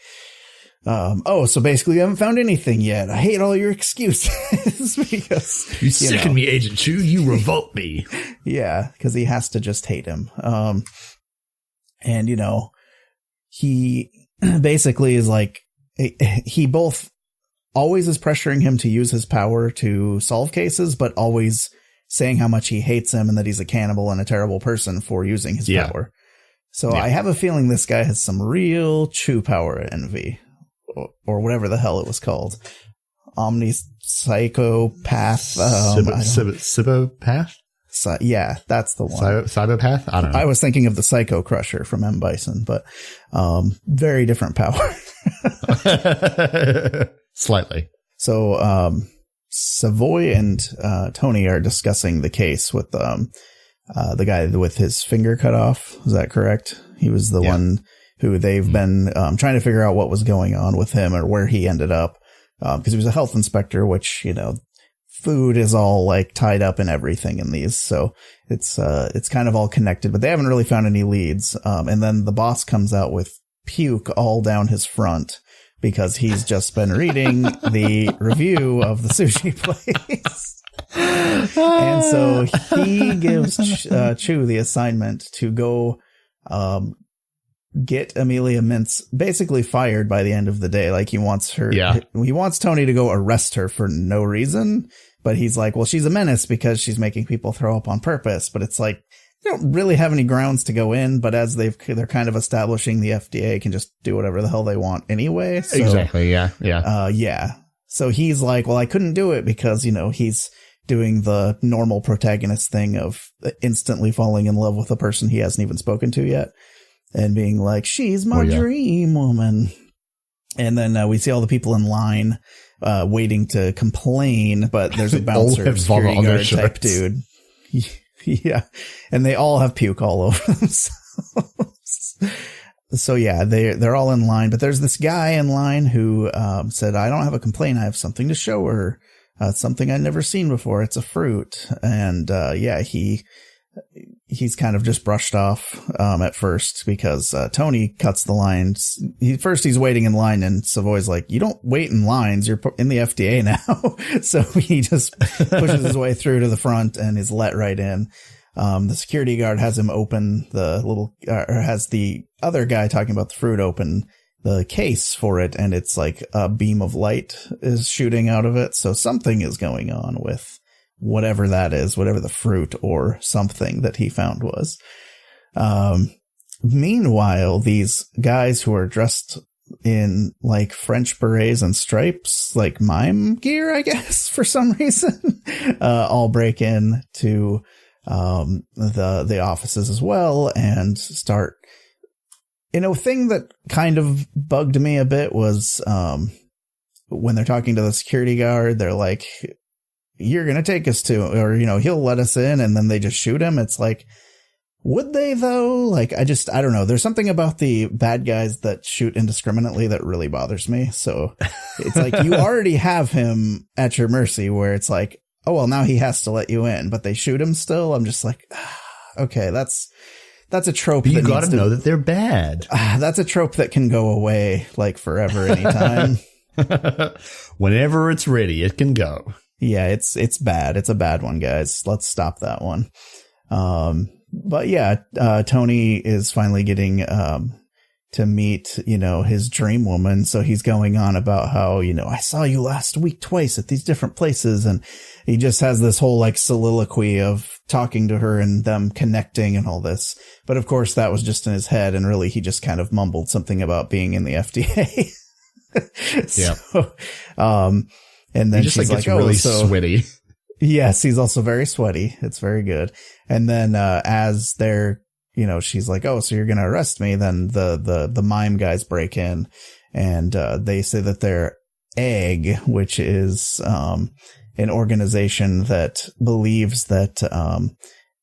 so basically you haven't found anything yet. I hate all your excuses because you sicken me, Agent Chu. You revolt me. Yeah, because he has to just hate him. And, you know, he basically is like, he both always is pressuring him to use his power to solve cases, but always saying how much he hates him and that he's a cannibal and a terrible person for using his power. So I have a feeling this guy has some real Chu power envy, or whatever the hell it was called. Psychopath. Cybopath? Yeah, that's the one. Cybopath? I don't know. I was thinking of the Psycho Crusher from M. Bison, but very different power. Slightly. So Savoy and Tony are discussing the case with the guy with his finger cut off. Is that correct? He was the one who they've been trying to figure out what was going on with him or where he ended up. Because he was a health inspector, which, you know, food is all like tied up in everything in these. So it's kind of all connected, but they haven't really found any leads. And then the boss comes out with puke all down his front because he's just been reading the review of the sushi place. And so he gives Chu the assignment to go get Amelia Mintz basically fired by the end of the day. Like, he wants her, he wants Tony to go arrest her for no reason, but he's like, well, she's a menace because she's making people throw up on purpose. But it's like, they don't really have any grounds to go in, but as they're kind of establishing, the FDA can just do whatever the hell they want anyway. So, exactly. Yeah. So he's like, well, I couldn't do it because, you know, he's doing the normal protagonist thing of instantly falling in love with a person he hasn't even spoken to yet. And being like, she's my dream woman. And then we see all the people in line waiting to complain, but there's a bouncer, security guard type dude. Yeah. And they all have puke all over themselves. So yeah, they're all in line, but there's this guy in line who said, I don't have a complaint. I have something to show her. It's something I've never seen before. It's a fruit. And he's kind of just brushed off at first because Tony cuts the lines. He's waiting in line, and Savoy's like, you don't wait in lines. You're in the FDA now. So he just pushes his way through to the front and is let right in. The security guard has him open the little, or has the other guy talking about the fruit open the case for it, and it's like a beam of light is shooting out of it. So something is going on with whatever that is, whatever the fruit or something that he found was. Meanwhile, these guys who are dressed in like French berets and stripes, like mime gear, I guess, for some reason, all break in to the offices as well and start. You know, thing that kind of bugged me a bit was when they're talking to the security guard, they're like, you're going to take us to, or, you know, he'll let us in, and then they just shoot him. It's like, would they though? Like, I don't know. There's something about the bad guys that shoot indiscriminately that really bothers me. So it's like, you already have him at your mercy where it's like, oh, well, now he has to let you in, but they shoot him still. I'm just like, okay, that's a trope. But you got to know that they're bad. That's a trope that can go away like forever, anytime. Whenever it's ready, it can go. Yeah, it's bad. It's a bad one, guys. Let's stop that one. But yeah, Tony is finally getting to meet, you know, his dream woman. So he's going on about how, you know, I saw you last week twice at these different places. And he just has this whole like soliloquy of talking to her and them connecting and all this. But of course, that was just in his head. And really, he just kind of mumbled something about being in the FDA. So, and then he just she's like, really sweaty. Yes, he's also very sweaty. It's very good. And then as they're, you know, she's like, oh, so you're going to arrest me. Then the mime guys break in, and they say that they're Egg, which is an organization that believes that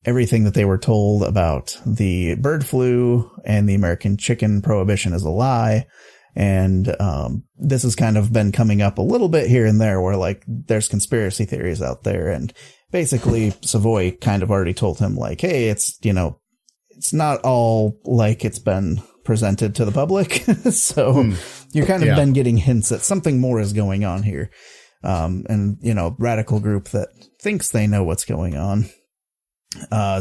everything that they were told about the bird flu and the American chicken prohibition is a lie. And this has kind of been coming up a little bit here and there where like there's conspiracy theories out there. And basically Savoy kind of already told him like, hey, it's, you know, it's not all like it's been presented to the public. So you're kind of been getting hints that something more is going on here. And, you know, radical group that thinks they know what's going on.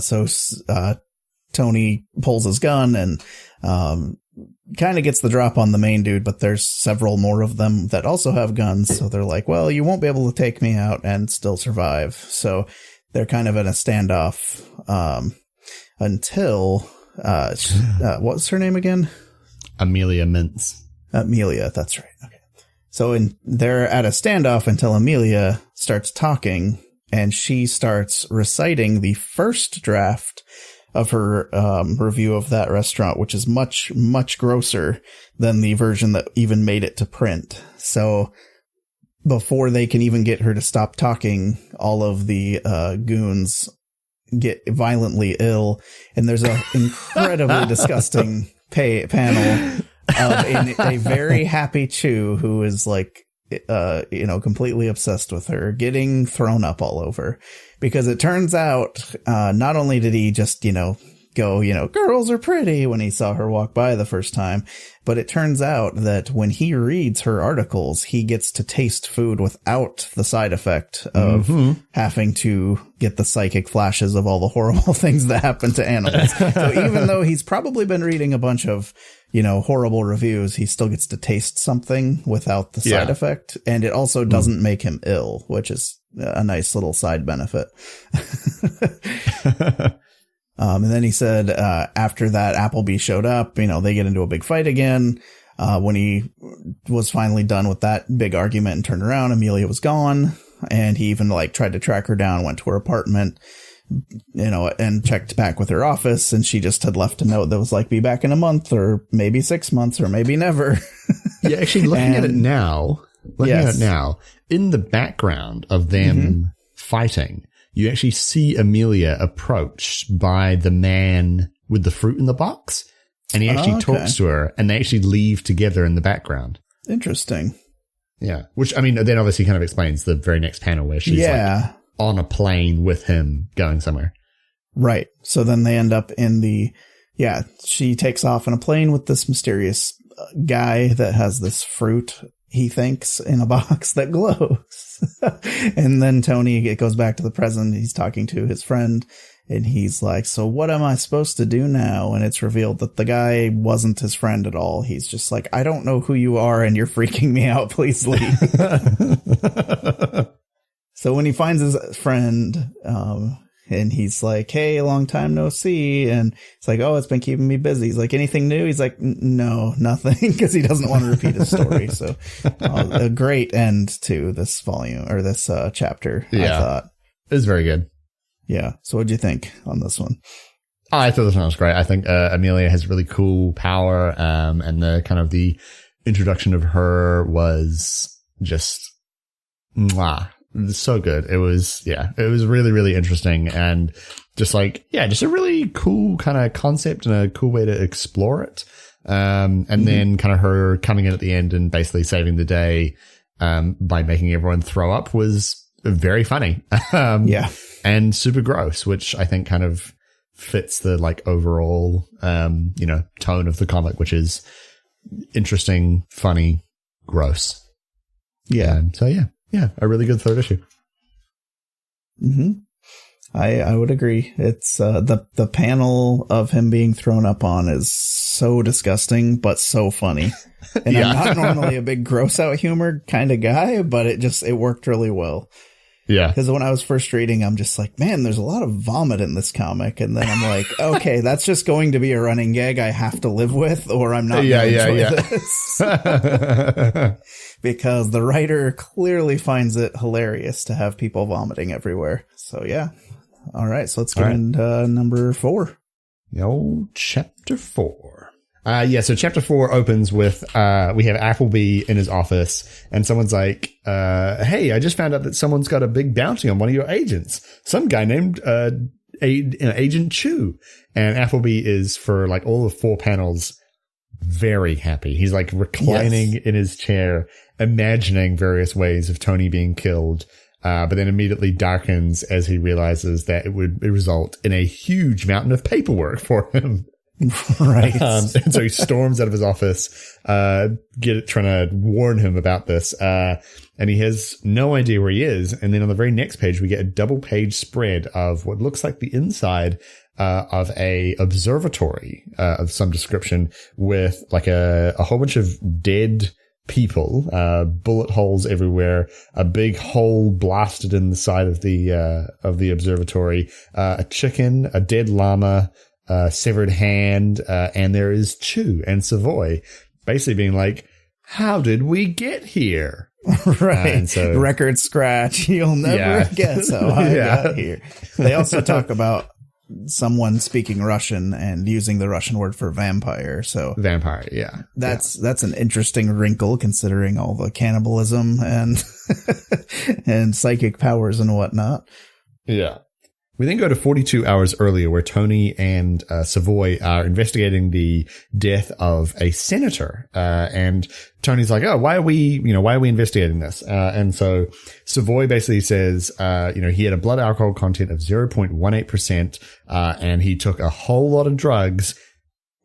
So Tony pulls his gun and kind of gets the drop on the main dude, but there's several more of them that also have guns. So they're like, well, you won't be able to take me out and still survive. So they're kind of in a standoff until what's her name again? Amelia Mintz. Amelia, that's right. Okay. So they're at a standoff until Amelia starts talking, and she starts reciting the first draft of her review of that restaurant, which is much, much grosser than the version that even made it to print. So before they can even get her to stop talking, all of the goons get violently ill, and there's an incredibly disgusting panel of a very happy Chew who is like, you know, completely obsessed with her, getting thrown up all over, because it turns out not only did he just, you know, go, you know, girls are pretty when he saw her walk by the first time, but it turns out that when he reads her articles, he gets to taste food without the side effect of having to get the psychic flashes of all the horrible things that happen to animals. So even though he's probably been reading a bunch of, you know, horrible reviews, he still gets to taste something without the side effect. And it also doesn't make him ill, which is a nice little side benefit. And then he said, after that, Appleby showed up, you know, they get into a big fight again. When he was finally done with that big argument and turned around, Amelia was gone. And he even like tried to track her down, went to her apartment, you know, and checked back with her office. And she just had left a note that was like, be back in a month or maybe 6 months or maybe never. Yeah, actually looking at it now, in the background of them fighting, you actually see Amelia approached by the man with the fruit in the box, and he actually talks to her, and they actually leave together in the background. Interesting. Yeah. Which, I mean, then obviously kind of explains the very next panel where she's like on a plane with him going somewhere. Right. So then they end up in she takes off in a plane with this mysterious guy that has this fruit, he thinks, in a box that glows. And then Tony, it goes back to the present. He's talking to his friend, and he's like, so what am I supposed to do now? And it's revealed that the guy wasn't his friend at all. He's just like, I don't know who you are, and you're freaking me out. Please leave. So when he finds his friend, and he's like, hey, long time no see. And it's like, oh, it's been keeping me busy. He's like, anything new? He's like, no, nothing. Because he doesn't want to repeat his story. So a great end to this volume or this chapter, I thought. It was very good. Yeah. So what'd you think on this one? Oh, I thought this one was great. I think Amelia has really cool power. And the kind of the introduction of her was just mwah. So good. It was really, really interesting, and just like, just a really cool kind of concept and a cool way to explore it. And then kind of her coming in at the end and basically saving the day, by making everyone throw up was very funny. And super gross, which I think kind of fits the like overall, tone of the comic, which is interesting, funny, gross. Yeah. Yeah, a really good third issue. I would agree. It's the panel of him being thrown up on is so disgusting, but so funny. And I'm not normally a big gross out humor kind of guy, but it worked really well. Yeah. Because when I was first reading, I'm just like, man, there's a lot of vomit in this comic. And then I'm like, okay, that's just going to be a running gag I have to live with, or I'm not going to enjoy this. Because the writer clearly finds it hilarious to have people vomiting everywhere. So, yeah. All right. So let's get into number 4. Chapter 4. So chapter 4 opens with, we have Appleby in his office, and someone's like, hey, I just found out that someone's got a big bounty on one of your agents. Some guy named, Agent Chew. And Appleby is, for like all of 4 panels, very happy. He's like reclining in his chair, imagining various ways of Tony being killed. But then immediately darkens as he realizes that it would result in a huge mountain of paperwork for him. Right. And so he storms out of his office, trying to warn him about this. And he has no idea where he is. And then on the very next page, we get a double page spread of what looks like the inside of a observatory of some description, with like a whole bunch of dead people, bullet holes everywhere, a big hole blasted in the side of the observatory, a chicken, a dead llama, severed hand, and there is Chew and Savoy basically being like, how did we get here? Right. And so, record scratch. You'll never guess how I got here. They also talk about someone speaking Russian and using the Russian word for vampire. So vampire. Yeah. That's an interesting wrinkle, considering all the cannibalism and, and psychic powers and whatnot. Yeah. We then go to 42 hours earlier, where Tony and Savoy are investigating the death of a senator. And Tony's like, oh, why are we investigating this? And so Savoy basically says, he had a blood alcohol content of 0.18%, and he took a whole lot of drugs,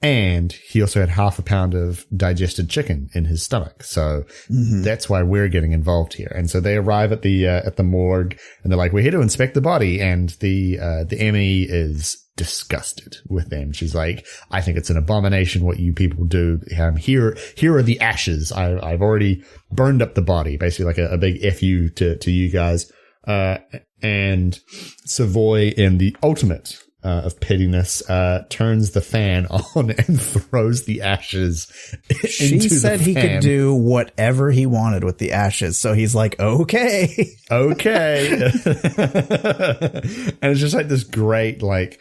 and he also had half a pound of digested chicken in his stomach. So that's why we're getting involved here. And so they arrive at the morgue, and they're like, we're here to inspect the body. And the ME is disgusted with them. She's like, I think it's an abomination what you people do. Here are the ashes. I've already burned up the body. Basically like a big FU to you guys. And Savoy, in the ultimate of pettiness, turns the fan on and throws the ashes she said he could do whatever he wanted with the ashes, so he's like, okay. And it's just like this great, like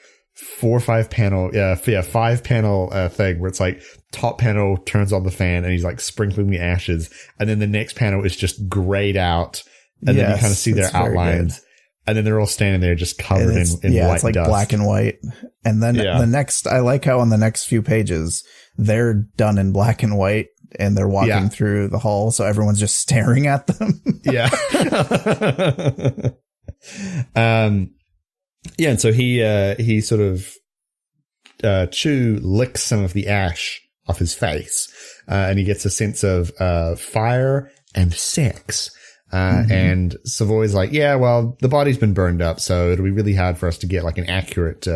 4 or 5 panel, 5 panel thing where it's like top panel turns on the fan and he's like sprinkling the ashes, and then the next panel is just grayed out, and then you kind of see their outlines. And then they're all standing there just covered in white dust. It's like black and white. And then the next, I like how on the next few pages, they're done in black and white, and they're walking through the hall. So everyone's just staring at them. And so he sort of, Chew licks some of the ash off his face, and he gets a sense of, fire and sex. And Savoy's like, yeah, well, the body's been burned up, so it'll be really hard for us to get like an accurate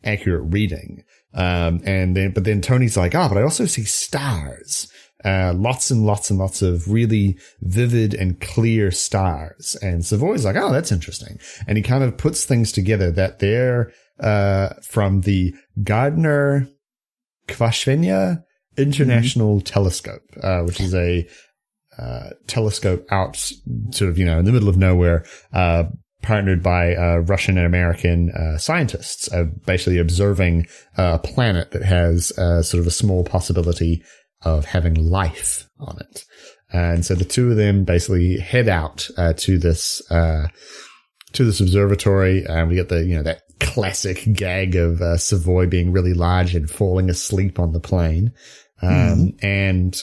reading. But then Tony's like, but I also see stars, lots and lots and lots of really vivid and clear stars. And Savoy's like, oh, that's interesting. And he kind of puts things together that they're, from the Gardner Kvashvenia International Telescope, which is a telescope out sort of, in the middle of nowhere, partnered by Russian and American scientists, basically observing a planet that has sort of a small possibility of having life on it. And so the two of them basically head out to this observatory, and we get that classic gag of Savoy being really large and falling asleep on the plane. And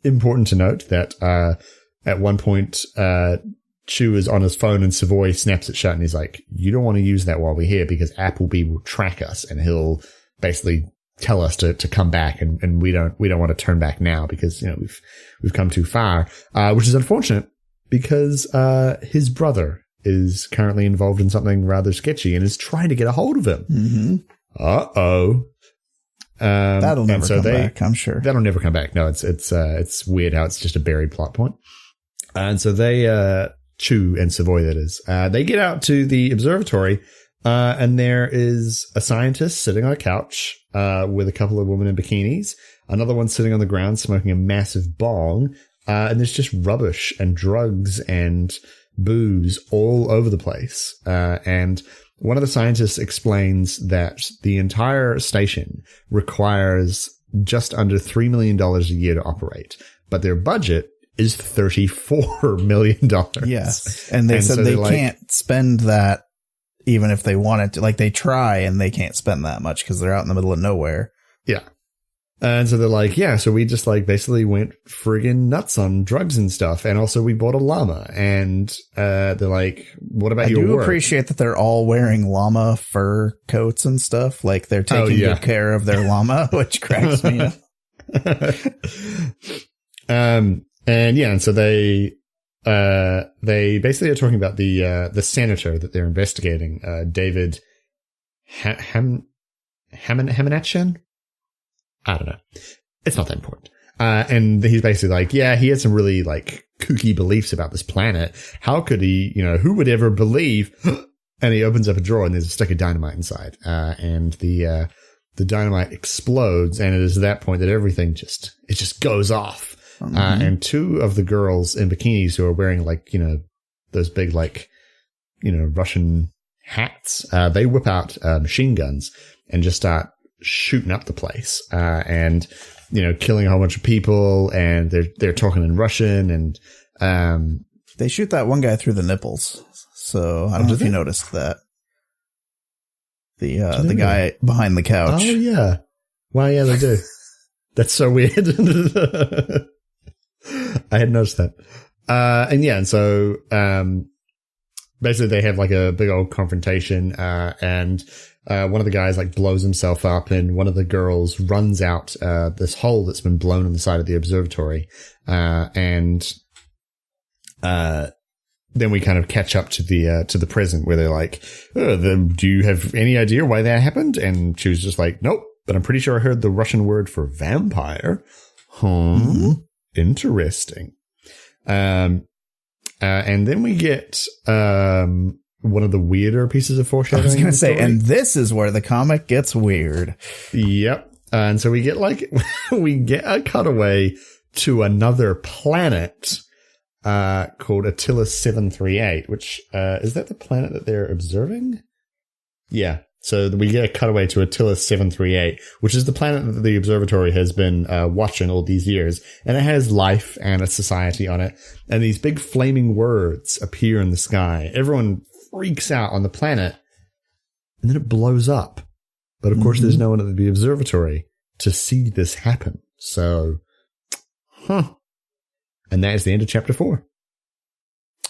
important to note that at one point, Chew is on his phone and Savoy snaps it shut, and he's like, you don't want to use that while we're here, because Appleby will track us and he'll basically tell us to come back, and we don't want to turn back now because we've come too far, which is unfortunate because his brother is currently involved in something rather sketchy and is trying to get a hold of him. That'll never come back, I'm sure. That'll never come back. No, it's weird how it's just a buried plot point. And so they, Chew and Savoy, that is, they get out to the observatory, and there is a scientist sitting on a couch, with a couple of women in bikinis, another one sitting on the ground smoking a massive bong, and there's just rubbish and drugs and booze all over the place. And one of the scientists explains that the entire station requires just under $3 million a year to operate, but their budget is $34 million. Yes. And they said they can't spend that even if they wanted to. Like, they try and they can't spend that much because they're out in the middle of nowhere. Yeah. And so they're like, yeah, so we just like basically went friggin' nuts on drugs and stuff. And also we bought a llama. And they're like, what about your work? I do appreciate that they're all wearing llama fur coats and stuff. Like, they're taking good care of their llama, which cracks me up. And so they basically are talking about the senator that they're investigating, David Hamanetchan. I don't know. It's not that important. And he's basically like, yeah, he had some really like kooky beliefs about this planet. How could he, who would ever believe? And he opens up a drawer and there's a stick of dynamite inside. And the dynamite explodes. And it is at that point that everything just goes off. Mm-hmm. And two of the girls in bikinis who are wearing like, those big, like, Russian hats, they whip out machine guns and just start shooting up the place, and, killing a whole bunch of people, and they're talking in Russian, and, they shoot that one guy through the nipples. So I don't know if you noticed that. The guy behind the couch. Oh yeah. Well, yeah, they do. That's so weird. I hadn't noticed that. And so, basically they have like a big old confrontation, and one of the guys like blows himself up, and one of the girls runs out this hole that's been blown on the side of the observatory, and then we kind of catch up to the present where they're like, do you have any idea why that happened? And she was just like, nope, but I'm pretty sure I heard the Russian word for vampire. Mm-hmm. Interesting. And then we get one of the weirder pieces of foreshadowing. I was going to say, and this is where the comic gets weird. Yep. And so we get a cutaway to another planet called Attila 738, which is that the planet that they're observing? Yeah. So we get a cutaway to Attila 738, which is the planet that the observatory has been watching all these years. And it has life and a society on it. And these big flaming words appear in the sky. Everyone freaks out on the planet. And then it blows up. But of course, there's no one at the observatory to see this happen. So, And that is the end of chapter 4.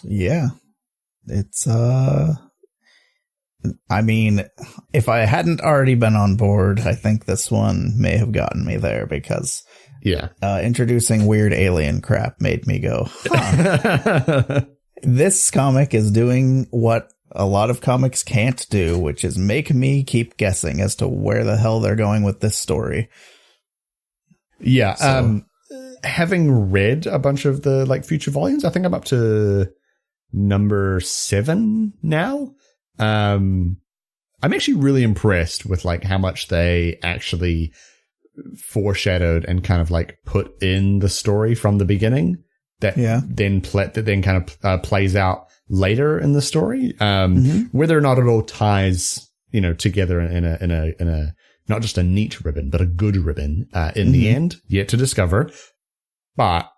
Yeah. It's, I mean, if I hadn't already been on board, I think this one may have gotten me there because introducing weird alien crap made me go, huh. This comic is doing what a lot of comics can't do, which is make me keep guessing as to where the hell they're going with this story. Yeah. So. Having read a bunch of the like future volumes, I think I'm up to number 7 now. I'm actually really impressed with like how much they actually foreshadowed and kind of like put in the story from the beginning that then kind of plays out later in the story. Whether or not it all ties, together in a not just a neat ribbon, but a good ribbon in the end, yet to discover. But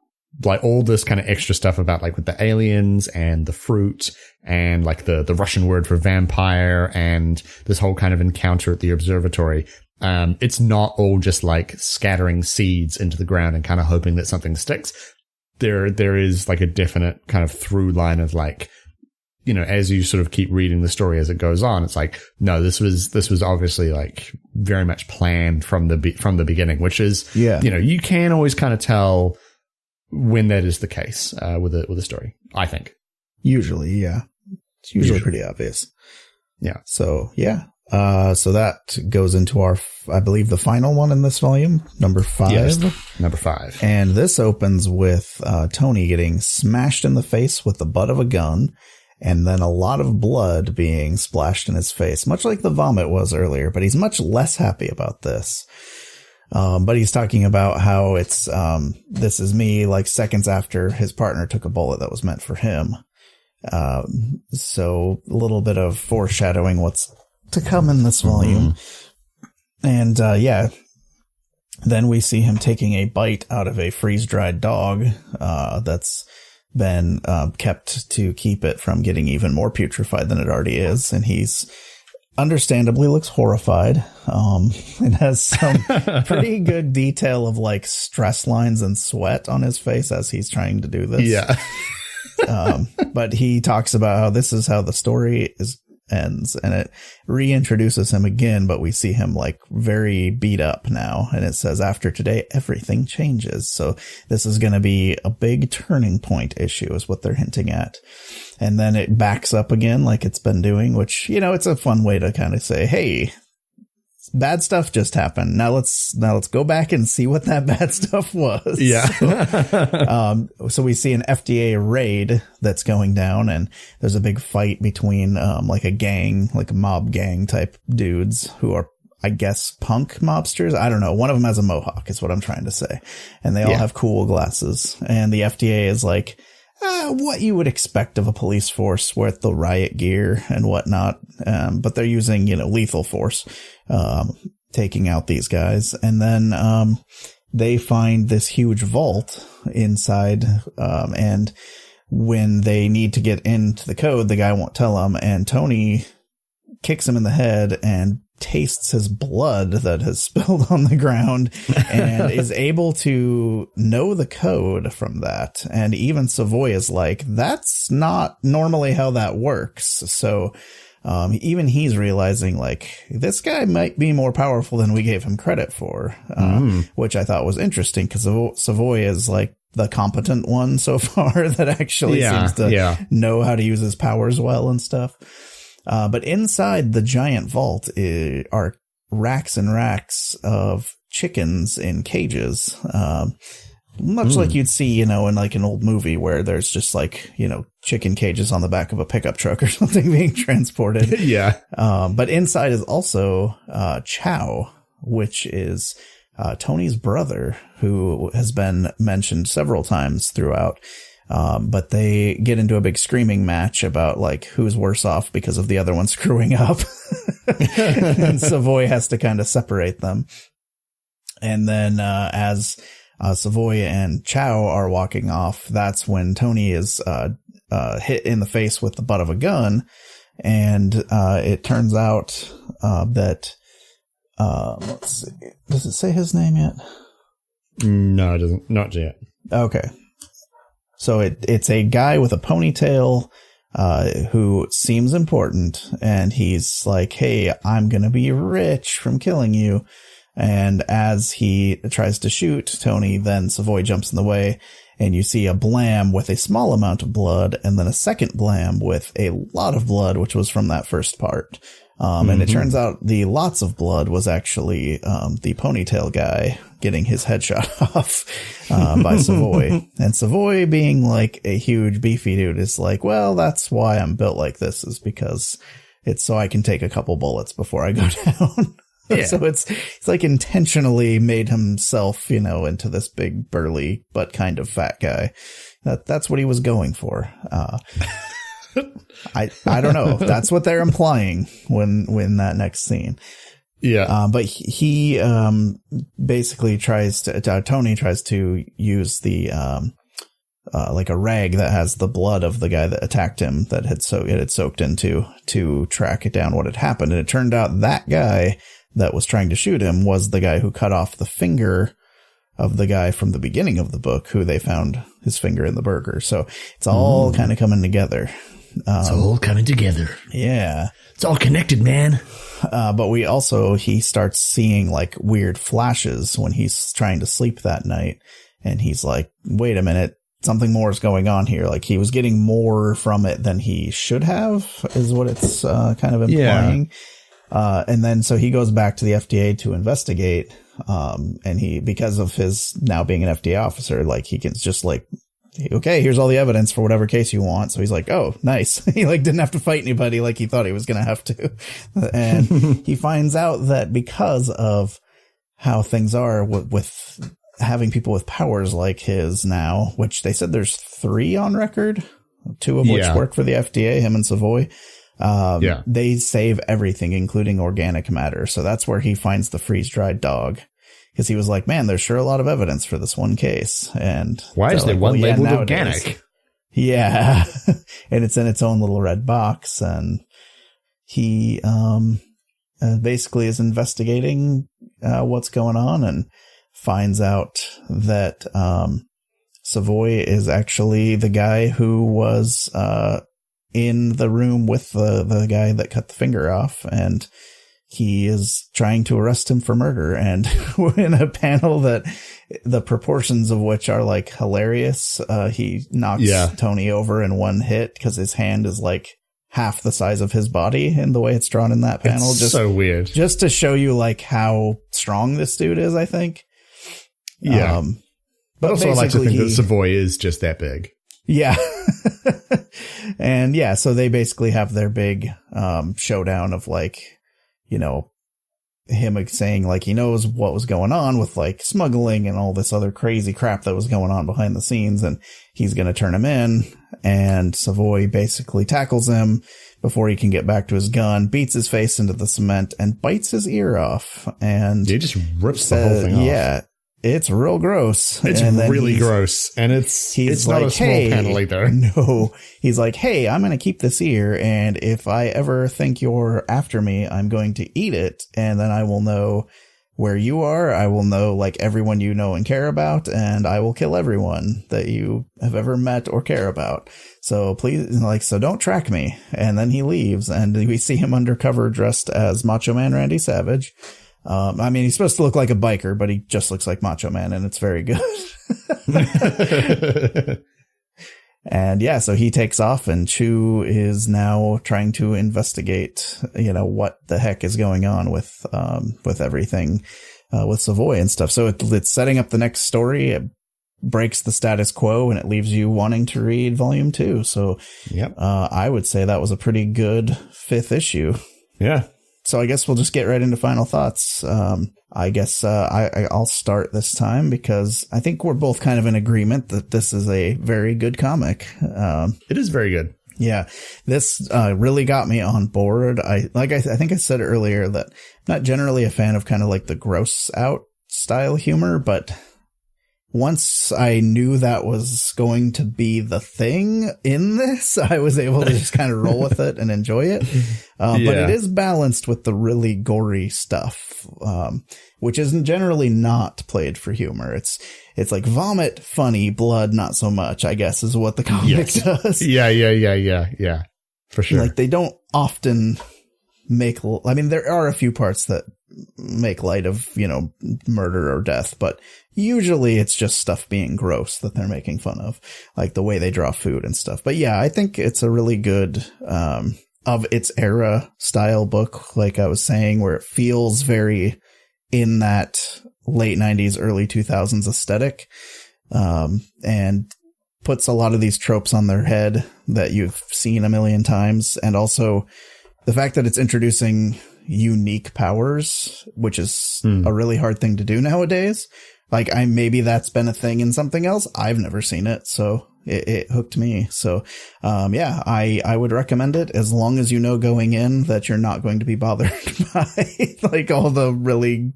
like all this kind of extra stuff about like with the aliens and the fruit and like the Russian word for vampire and this whole kind of encounter at the observatory. It's not all just like scattering seeds into the ground and kind of hoping that something sticks. There is like a definite kind of through line of like, as you sort of keep reading the story as it goes on, it's like, no, this was obviously like very much planned from the beginning, which is, you can always kind of tell when that is the case with a story, I think. Usually, yeah. It's usually pretty obvious. Yeah. So, yeah. So that goes into our, I believe, the final one in this volume, number 5. Yes, number 5. And this opens with Tony getting smashed in the face with the butt of a gun, and then a lot of blood being splashed in his face, much like the vomit was earlier, but he's much less happy about this. But he's talking about how it's, this is me like seconds after his partner took a bullet that was meant for him. So a little bit of foreshadowing what's to come in this volume. And, then we see him taking a bite out of a freeze-dried dog, that's been kept to keep it from getting even more putrefied than it already is. And he's understandably looks horrified. It has some pretty good detail of like stress lines and sweat on his face as he's trying to do this. Yeah. But he talks about how this is how the story ends, and it reintroduces him again, but we see him like very beat up now, and it says after today everything changes. So this is going to be a big turning point issue is what they're hinting at. And then it backs up again like it's been doing, which, you know, it's a fun way to kind of say, hey, bad stuff just happened. Now let's go back and see what that bad stuff was. Yeah. So we see an FDA raid that's going down, and there's a big fight between like a gang, like a mob gang type dudes who are, I guess, punk mobsters. I don't know. One of them has a mohawk is what I'm trying to say. And they all have cool glasses. And the FDA is like, what you would expect of a police force with the riot gear and whatnot. But they're using, you know, lethal force, taking out these guys. And then, they find this huge vault inside. And when they need to get into the code, the guy won't tell them. And Tony kicks him in the head and tastes his blood that has spilled on the ground and is able to know the code from that. And even Savoy is like, that's not normally how that works. So even he's realizing like this guy might be more powerful than we gave him credit for, which I thought was interesting because Savoy is like the competent one so far that actually seems to know how to use his powers well and stuff. But inside the giant vault are racks and racks of chickens in cages, much like you'd see, you know, in like an old movie where there's just like, you know, chicken cages on the back of a pickup truck or something being transported. Yeah. But inside is also Chow, which is Tony's brother, who has been mentioned several times throughout. But they get into a big screaming match about like who's worse off because of the other one screwing up. And Savoy has to kind of separate them. And then, as, Savoy and Chow are walking off, that's when Tony is, hit in the face with the butt of a gun. And, it turns out, that, let's see, does it say his name yet? No, it doesn't. Not yet. Okay. So it's a guy with a ponytail, who seems important, and he's like, hey, I'm going to be rich from killing you. And as he tries to shoot Tony, then Savoy jumps in the way, and you see a blam with a small amount of blood, and then a second blam with a lot of blood, which was from that first part. And it turns out the lots of blood was actually the ponytail guy getting his head shot off by Savoy. And Savoy, being like a huge beefy dude, is like, well, that's why I'm built like this, is because it's so I can take a couple bullets before I go down. Yeah. So it's like intentionally made himself, you know, into this big burly but kind of fat guy. That's what he was going for. I don't know. That's what they're implying when that next scene. Yeah. But he basically Tony tries to use the like a rag that has the blood of the guy that attacked him that had soaked into to track it down what had happened. And it turned out that guy that was trying to shoot him was the guy who cut off the finger of the guy from the beginning of the book, who they found his finger in the burger. So it's all kind of coming together. It's all coming together. Yeah. It's all connected, man. But he starts seeing like weird flashes when he's trying to sleep that night. And he's like, wait a minute, something more is going on here. Like he was getting more from it than he should have, is what it's kind of implying. Yeah. And then so he goes back to the FDA to investigate. And because of his now being an FDA officer, like he can just like, okay, here's all the evidence for whatever case you want. So he's like, oh, nice. He like didn't have to fight anybody like he thought he was going to have to. And he finds out that because of how things are with having people with powers like his now, which they said there's 3 on record, 2 of which work for the FDA, him and Savoy. They save everything, including organic matter. So that's where he finds the freeze-dried dog. Because he was like, man, there's sure a lot of evidence for this one case. And why is there one labeled organic? Yeah. And it's in its own little red box. And he basically is investigating what's going on and finds out that Savoy is actually the guy who was in the room with the guy that cut the finger off, and he is trying to arrest him for murder. And we're in a panel that the proportions of which are like hilarious. He knocks Tony over in one hit because his hand is like half the size of his body in the way it's drawn in that panel. It's just so weird. Just to show you like how strong this dude is, I think. Yeah. But also I like to think that Savoy is just that big. Yeah. And yeah, so they basically have their big showdown of like, you know, him saying like he knows what was going on with like smuggling and all this other crazy crap that was going on behind the scenes, and he's going to turn him in. And Savoy basically tackles him before he can get back to his gun, beats his face into the cement, and bites his ear off. And he just rips the whole thing off. Yeah. It's real gross. It's really gross. And it's not a small panel either. No. He's like, hey, I'm going to keep this ear. And if I ever think you're after me, I'm going to eat it. And then I will know where you are. I will know like everyone you know and care about. And I will kill everyone that you have ever met or care about. So please, like, so don't track me. And then he leaves, and we see him undercover dressed as Macho Man Randy Savage. I mean, he's supposed to look like a biker, but he just looks like Macho Man, and it's very good. And yeah, so he takes off, and Chew is now trying to investigate, you know, what the heck is going on with everything, with Savoy and stuff. So it's setting up the next story. It breaks the status quo, and it leaves you wanting to read volume 2. So yep. I would say that was a pretty good 5th issue. Yeah. So I guess we'll just get right into final thoughts. I guess I'll start this time because I think we're both kind of in agreement that this is a very good comic. It is very good. Yeah, this really got me on board. I think I said earlier that I'm not generally a fan of kind of like the gross out style humor, but once I knew that was going to be the thing in this, I was able to just kind of roll with it and enjoy it. But it is balanced with the really gory stuff, which isn't generally not played for humor. It's like vomit, funny, blood, not so much, I guess, is what the comic does. Yeah. For sure. Like they don't often I mean, there are a few parts that make light of, you know, murder or death, but usually it's just stuff being gross that they're making fun of, like the way they draw food and stuff. But yeah, I think it's a really good, of its era style book, like I was saying, where it feels very in that late 90s, early 2000s aesthetic, and puts a lot of these tropes on their head that you've seen a million times. And also the fact that it's introducing unique powers, which is a really hard thing to do nowadays. Like maybe that's been a thing in something else. I've never seen it. So it hooked me. So, yeah, I would recommend it as long as you know going in that you're not going to be bothered by like all the really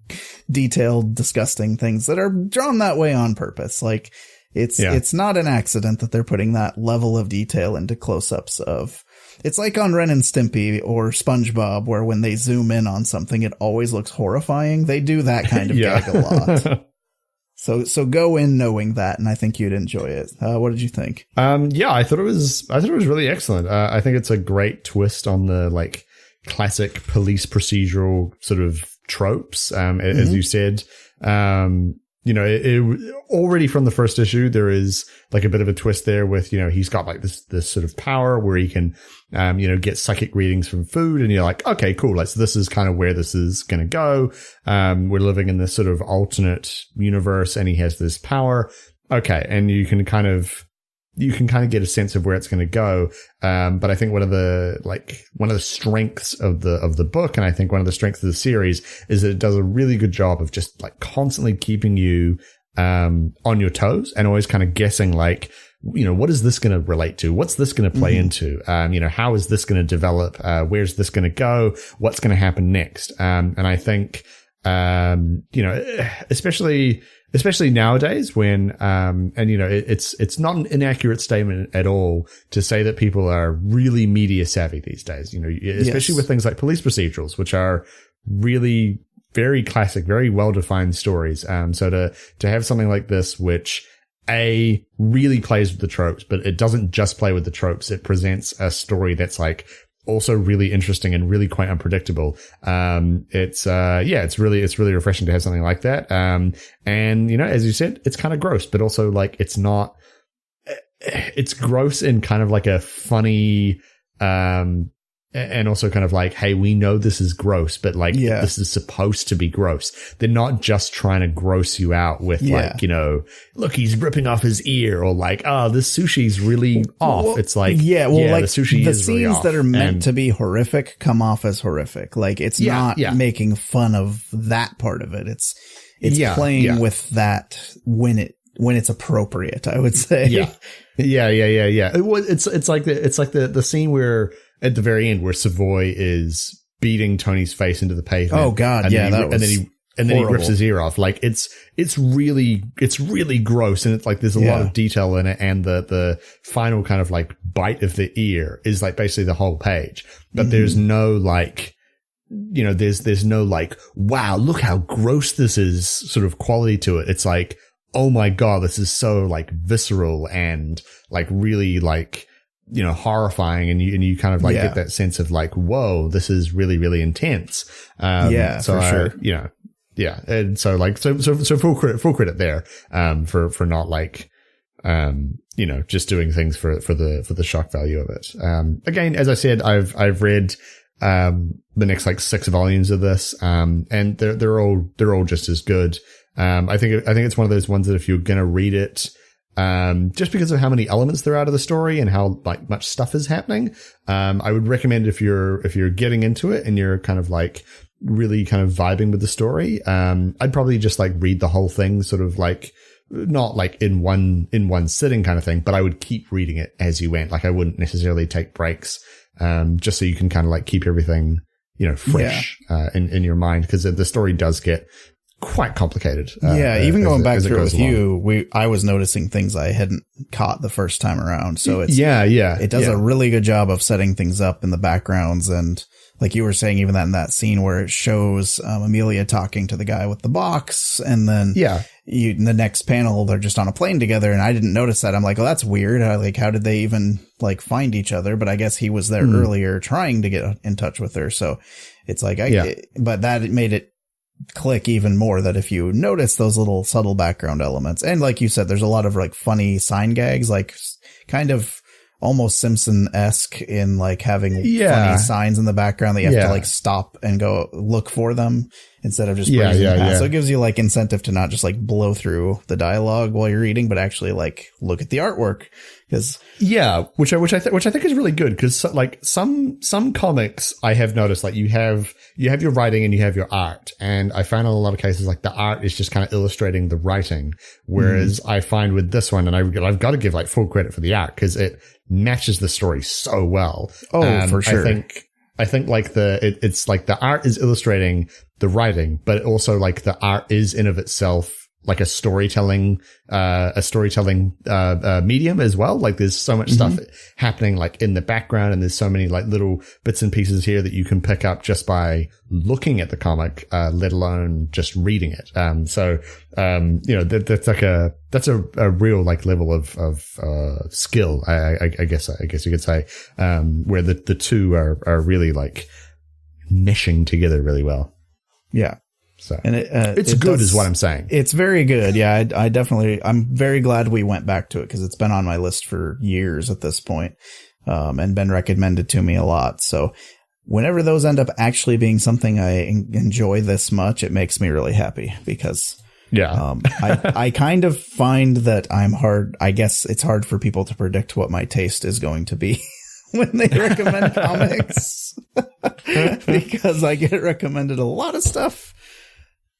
detailed, disgusting things that are drawn that way on purpose. Like it's not an accident that they're putting that level of detail into close-ups of. It's like on Ren and Stimpy or SpongeBob, where when they zoom in on something, it always looks horrifying. They do that kind of gag a lot. So go in knowing that, and I think you'd enjoy it. What did you think? Yeah, I thought it was really excellent. I think it's a great twist on the like classic police procedural sort of tropes. As you said, you know, it already from the first issue, there is like a bit of a twist there with, you know, he's got like this sort of power where he can, you know, get psychic readings from food. And you're like, okay, cool. Like, so this is kind of where this is going to go. We're living in this sort of alternate universe and he has this power. Okay. And you can kind of get a sense of where it's going to go. But I think one of the strengths of the book, and I think one of the strengths of the series, is that it does a really good job of just like constantly keeping you, on your toes and always kind of guessing like, you know, what is this going to relate to? What's this going to play into? You know, how is this going to develop? Where's this going to go? What's going to happen next? And I think, you know, especially nowadays when, and you know, it's not an inaccurate statement at all to say that people are really media savvy these days, you know, especially with things like police procedurals, which are really very classic, very well-defined stories. So to have something like this, which really plays with the tropes, but it doesn't just play with the tropes. It presents a story that's like also really interesting and really quite unpredictable. It's really refreshing to have something like that. And you know, as you said, it's kind of gross, but also like it's gross in kind of like a funny, and also kind of like, hey, we know this is gross, but like this is supposed to be gross. They're not just trying to gross you out with like, you know, look, he's ripping off his ear, or like, oh, this sushi's really off. Well, it's like, like the sushi is really off. The scenes that are meant to be horrific come off as horrific. Like it's not making fun of that part of it. It's playing with that when it's appropriate, I would say. Yeah. It's like the scene where at the very end where Savoy is beating Tony's face into the pavement. Oh God. And then he rips his ear off. Like it's really gross. And it's like, there's a lot of detail in it. And the final kind of like bite of the ear is like basically the whole page, but there's no like, you know, there's no like, wow, look how gross this is sort of quality to it. It's like, oh my God, this is so like visceral and like really like, you know, horrifying. And you kind of like get that sense of like, whoa, this is really, really intense. So for sure. You know, yeah. And so like, so full credit there, for not like, you know, just doing things for the shock value of it. Again, as I said, I've read, the next like 6 volumes of this, and they're all just as good. I think it's one of those ones that if you're going to read it, just because of how many elements there are to the story and how like much stuff is happening, I would recommend if you're getting into it and you're kind of like really kind of vibing with the story, I'd probably just like read the whole thing, sort of like not like in one sitting kind of thing, but I would keep reading it as you went. Like I wouldn't necessarily take breaks, just so you can kind of like keep everything, you know, fresh, in your mind, because the story does get quite complicated. Even going back through it with you, I was noticing things I hadn't caught the first time around. So it's, it does a really good job of setting things up in the backgrounds. And like you were saying, even that in that scene where it shows Amelia talking to the guy with the box, and then in the next panel, they're just on a plane together. And I didn't notice that. I'm like, oh, that's weird. Like, how did they even like find each other? But I guess he was there earlier trying to get in touch with her. So it's like, but that made it click even more that if you notice those little subtle background elements, and like you said, there's a lot of like funny sign gags, like kind of almost Simpson-esque in like having funny signs in the background that you have to like stop and go look for them instead of just breezing past. So it gives you like incentive to not just like blow through the dialogue while you're reading, but actually like look at the artwork. Because which I think is really good, because like some comics I have noticed, like you have your writing and you have your art, and I found in a lot of cases like the art is just kind of illustrating the writing, whereas I find with this one, and I've got to give like full credit for the art because it matches the story so well. For sure. I think like it's like the art is illustrating the writing, but also like the art is in of itself like a storytelling medium as well. Like there's so much stuff happening like in the background, and there's so many like little bits and pieces here that you can pick up just by looking at the comic, let alone just reading it. So you know, that's a real like level of skill, I guess you could say, where the two are really like meshing together really well. Yeah. So, and it's good is what I'm saying. It's very good. Yeah, I'm very glad we went back to it because it's been on my list for years at this point, and been recommended to me a lot. So whenever those end up actually being something I enjoy this much, it makes me really happy because I kind of find that I guess it's hard for people to predict what my taste is going to be when they recommend comics because I get recommended a lot of stuff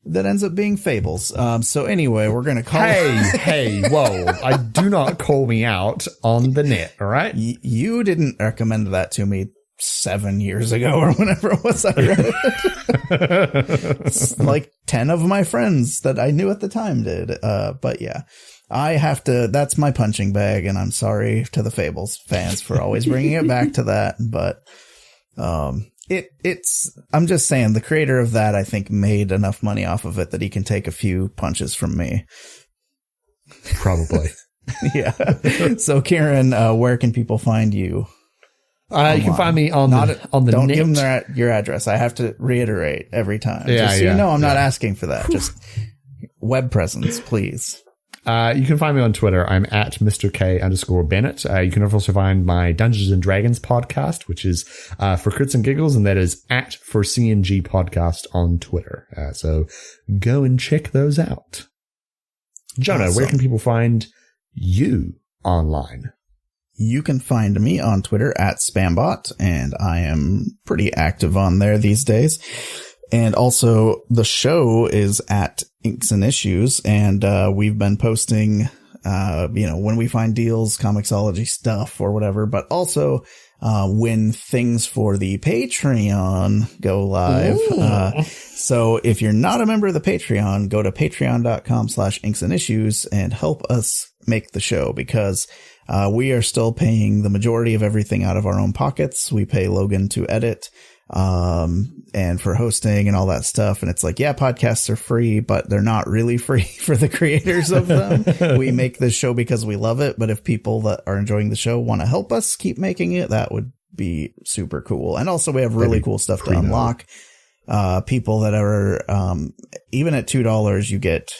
that ends up being fables. So anyway, we're going to call Hey, whoa. I do not call me out on the net, all right? You didn't recommend that to me 7 years ago or whenever it was I read it. It's like 10 of my friends that I knew at the time did. But yeah, that's my punching bag, and I'm sorry to the Fables fans for always bringing it back to that. But, I'm just saying the creator of that, I think, made enough money off of it that he can take a few punches from me. Probably. Yeah. So Kieran, where can people find you? You can find me on the don't net. give them your address. I have to reiterate every time. Yeah, just so you know, I'm not asking for that. Just web presence, please. You can find me on Twitter. I'm at Mr.K_Bennett. You can also find my Dungeons and Dragons podcast, which is for Crits and Giggles, and that is at for CNG Podcast on Twitter. So go and check those out. Jonah, Awesome. Where can people find you online? You can find me on Twitter at Spambot, and I am pretty active on there these days. And also the show is at Inks and Issues, and we've been posting, when we find deals, Comixology stuff or whatever, but also when things for the Patreon go live. So if you're not a member of the Patreon, go to patreon.com/inksandissues and help us make the show, because we are still paying the majority of everything out of our own pockets. We pay Logan to edit, and for hosting and all that stuff. And it's like, yeah, podcasts are free, but they're not really free for the creators of them. We make this show because we love it. But if people that are enjoying the show want to help us keep making it, that would be super cool. And also we have really cool stuff to unlock. People that are, even at $2, you get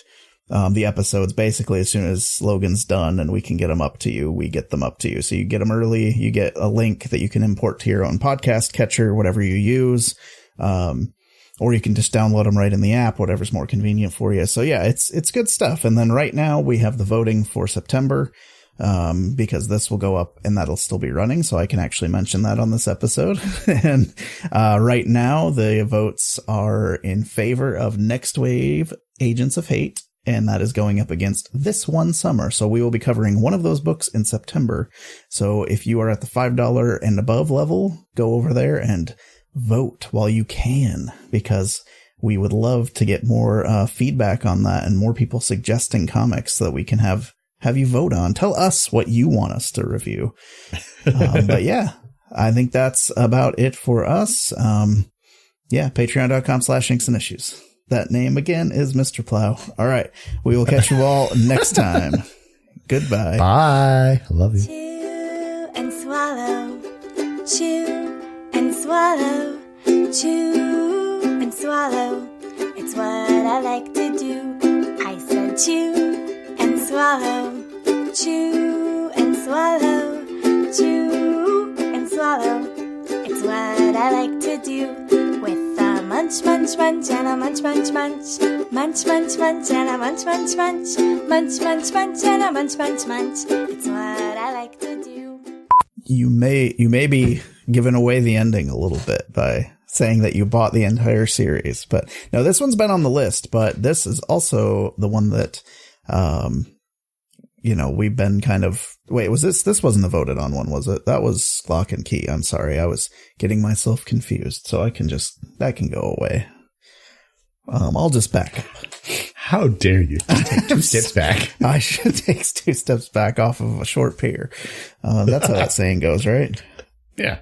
the episodes basically as soon as Logan's done and we can get them up to you. We get them up to you. So you get them early. You get a link that you can import to your own podcast catcher, whatever you use. Or you can just download them right in the app, whatever's more convenient for you. So yeah, it's good stuff. And then right now we have the voting for September, because this will go up and that'll still be running. So I can actually mention that on this episode. And, right now the votes are in favor of Next Wave Agents of Hate. And that is going up against This One Summer. So we will be covering one of those books in September. So if you are at the $5 and above level, go over there and vote while you can, because we would love to get more feedback on that and more people suggesting comics so that we can have you vote on. Tell us what you want us to review. But yeah, I think that's about it for us. Patreon.com/inksandissues. That name again is Mr. Plow. All right. We will catch you all next time. Goodbye. Bye. I love you. Chew and swallow. Chew and swallow. Chew and swallow. It's what I like to do. I said chew and swallow. Chew and swallow. Chew and swallow. It's what I like to do. With a munch, munch, munch, and a munch, munch, munch. Munch, munch, munch, and a munch, munch, munch. Munch, munch, munch, and a munch, munch, munch. It's what I like to do. You may be giving away the ending a little bit by saying that you bought the entire series. But no, this one's been on the list, but this is also the one that, we've been kind of, wait, was this wasn't the voted on one, was it? That was Lock and Key. I'm sorry. I was getting myself confused. So that can go away. I'll just back up. How dare you take 2 steps back? I should take 2 steps back off of a short pier. That's how that saying goes, right? Yeah.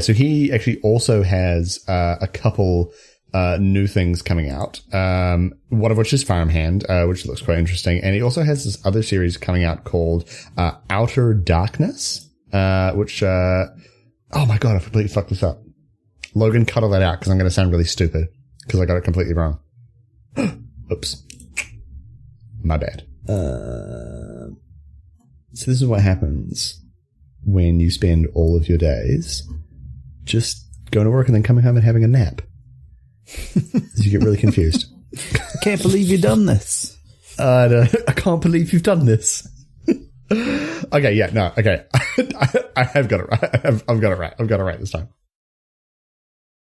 So he actually also has a couple new things coming out. One of which is Farmhand, which looks quite interesting. And he also has this other series coming out called Outer Darkness, which oh my god, I completely fucked this up. Logan, cut all that out because I'm going to sound really stupid because I got it completely wrong. Oops. My bad. So this is what happens when you spend all of your days just going to work and then coming home and having a nap. You get really confused. I can't believe you've done this. I can't believe you've done this. Okay, yeah, no, okay. I have got it right. I've got it right this time.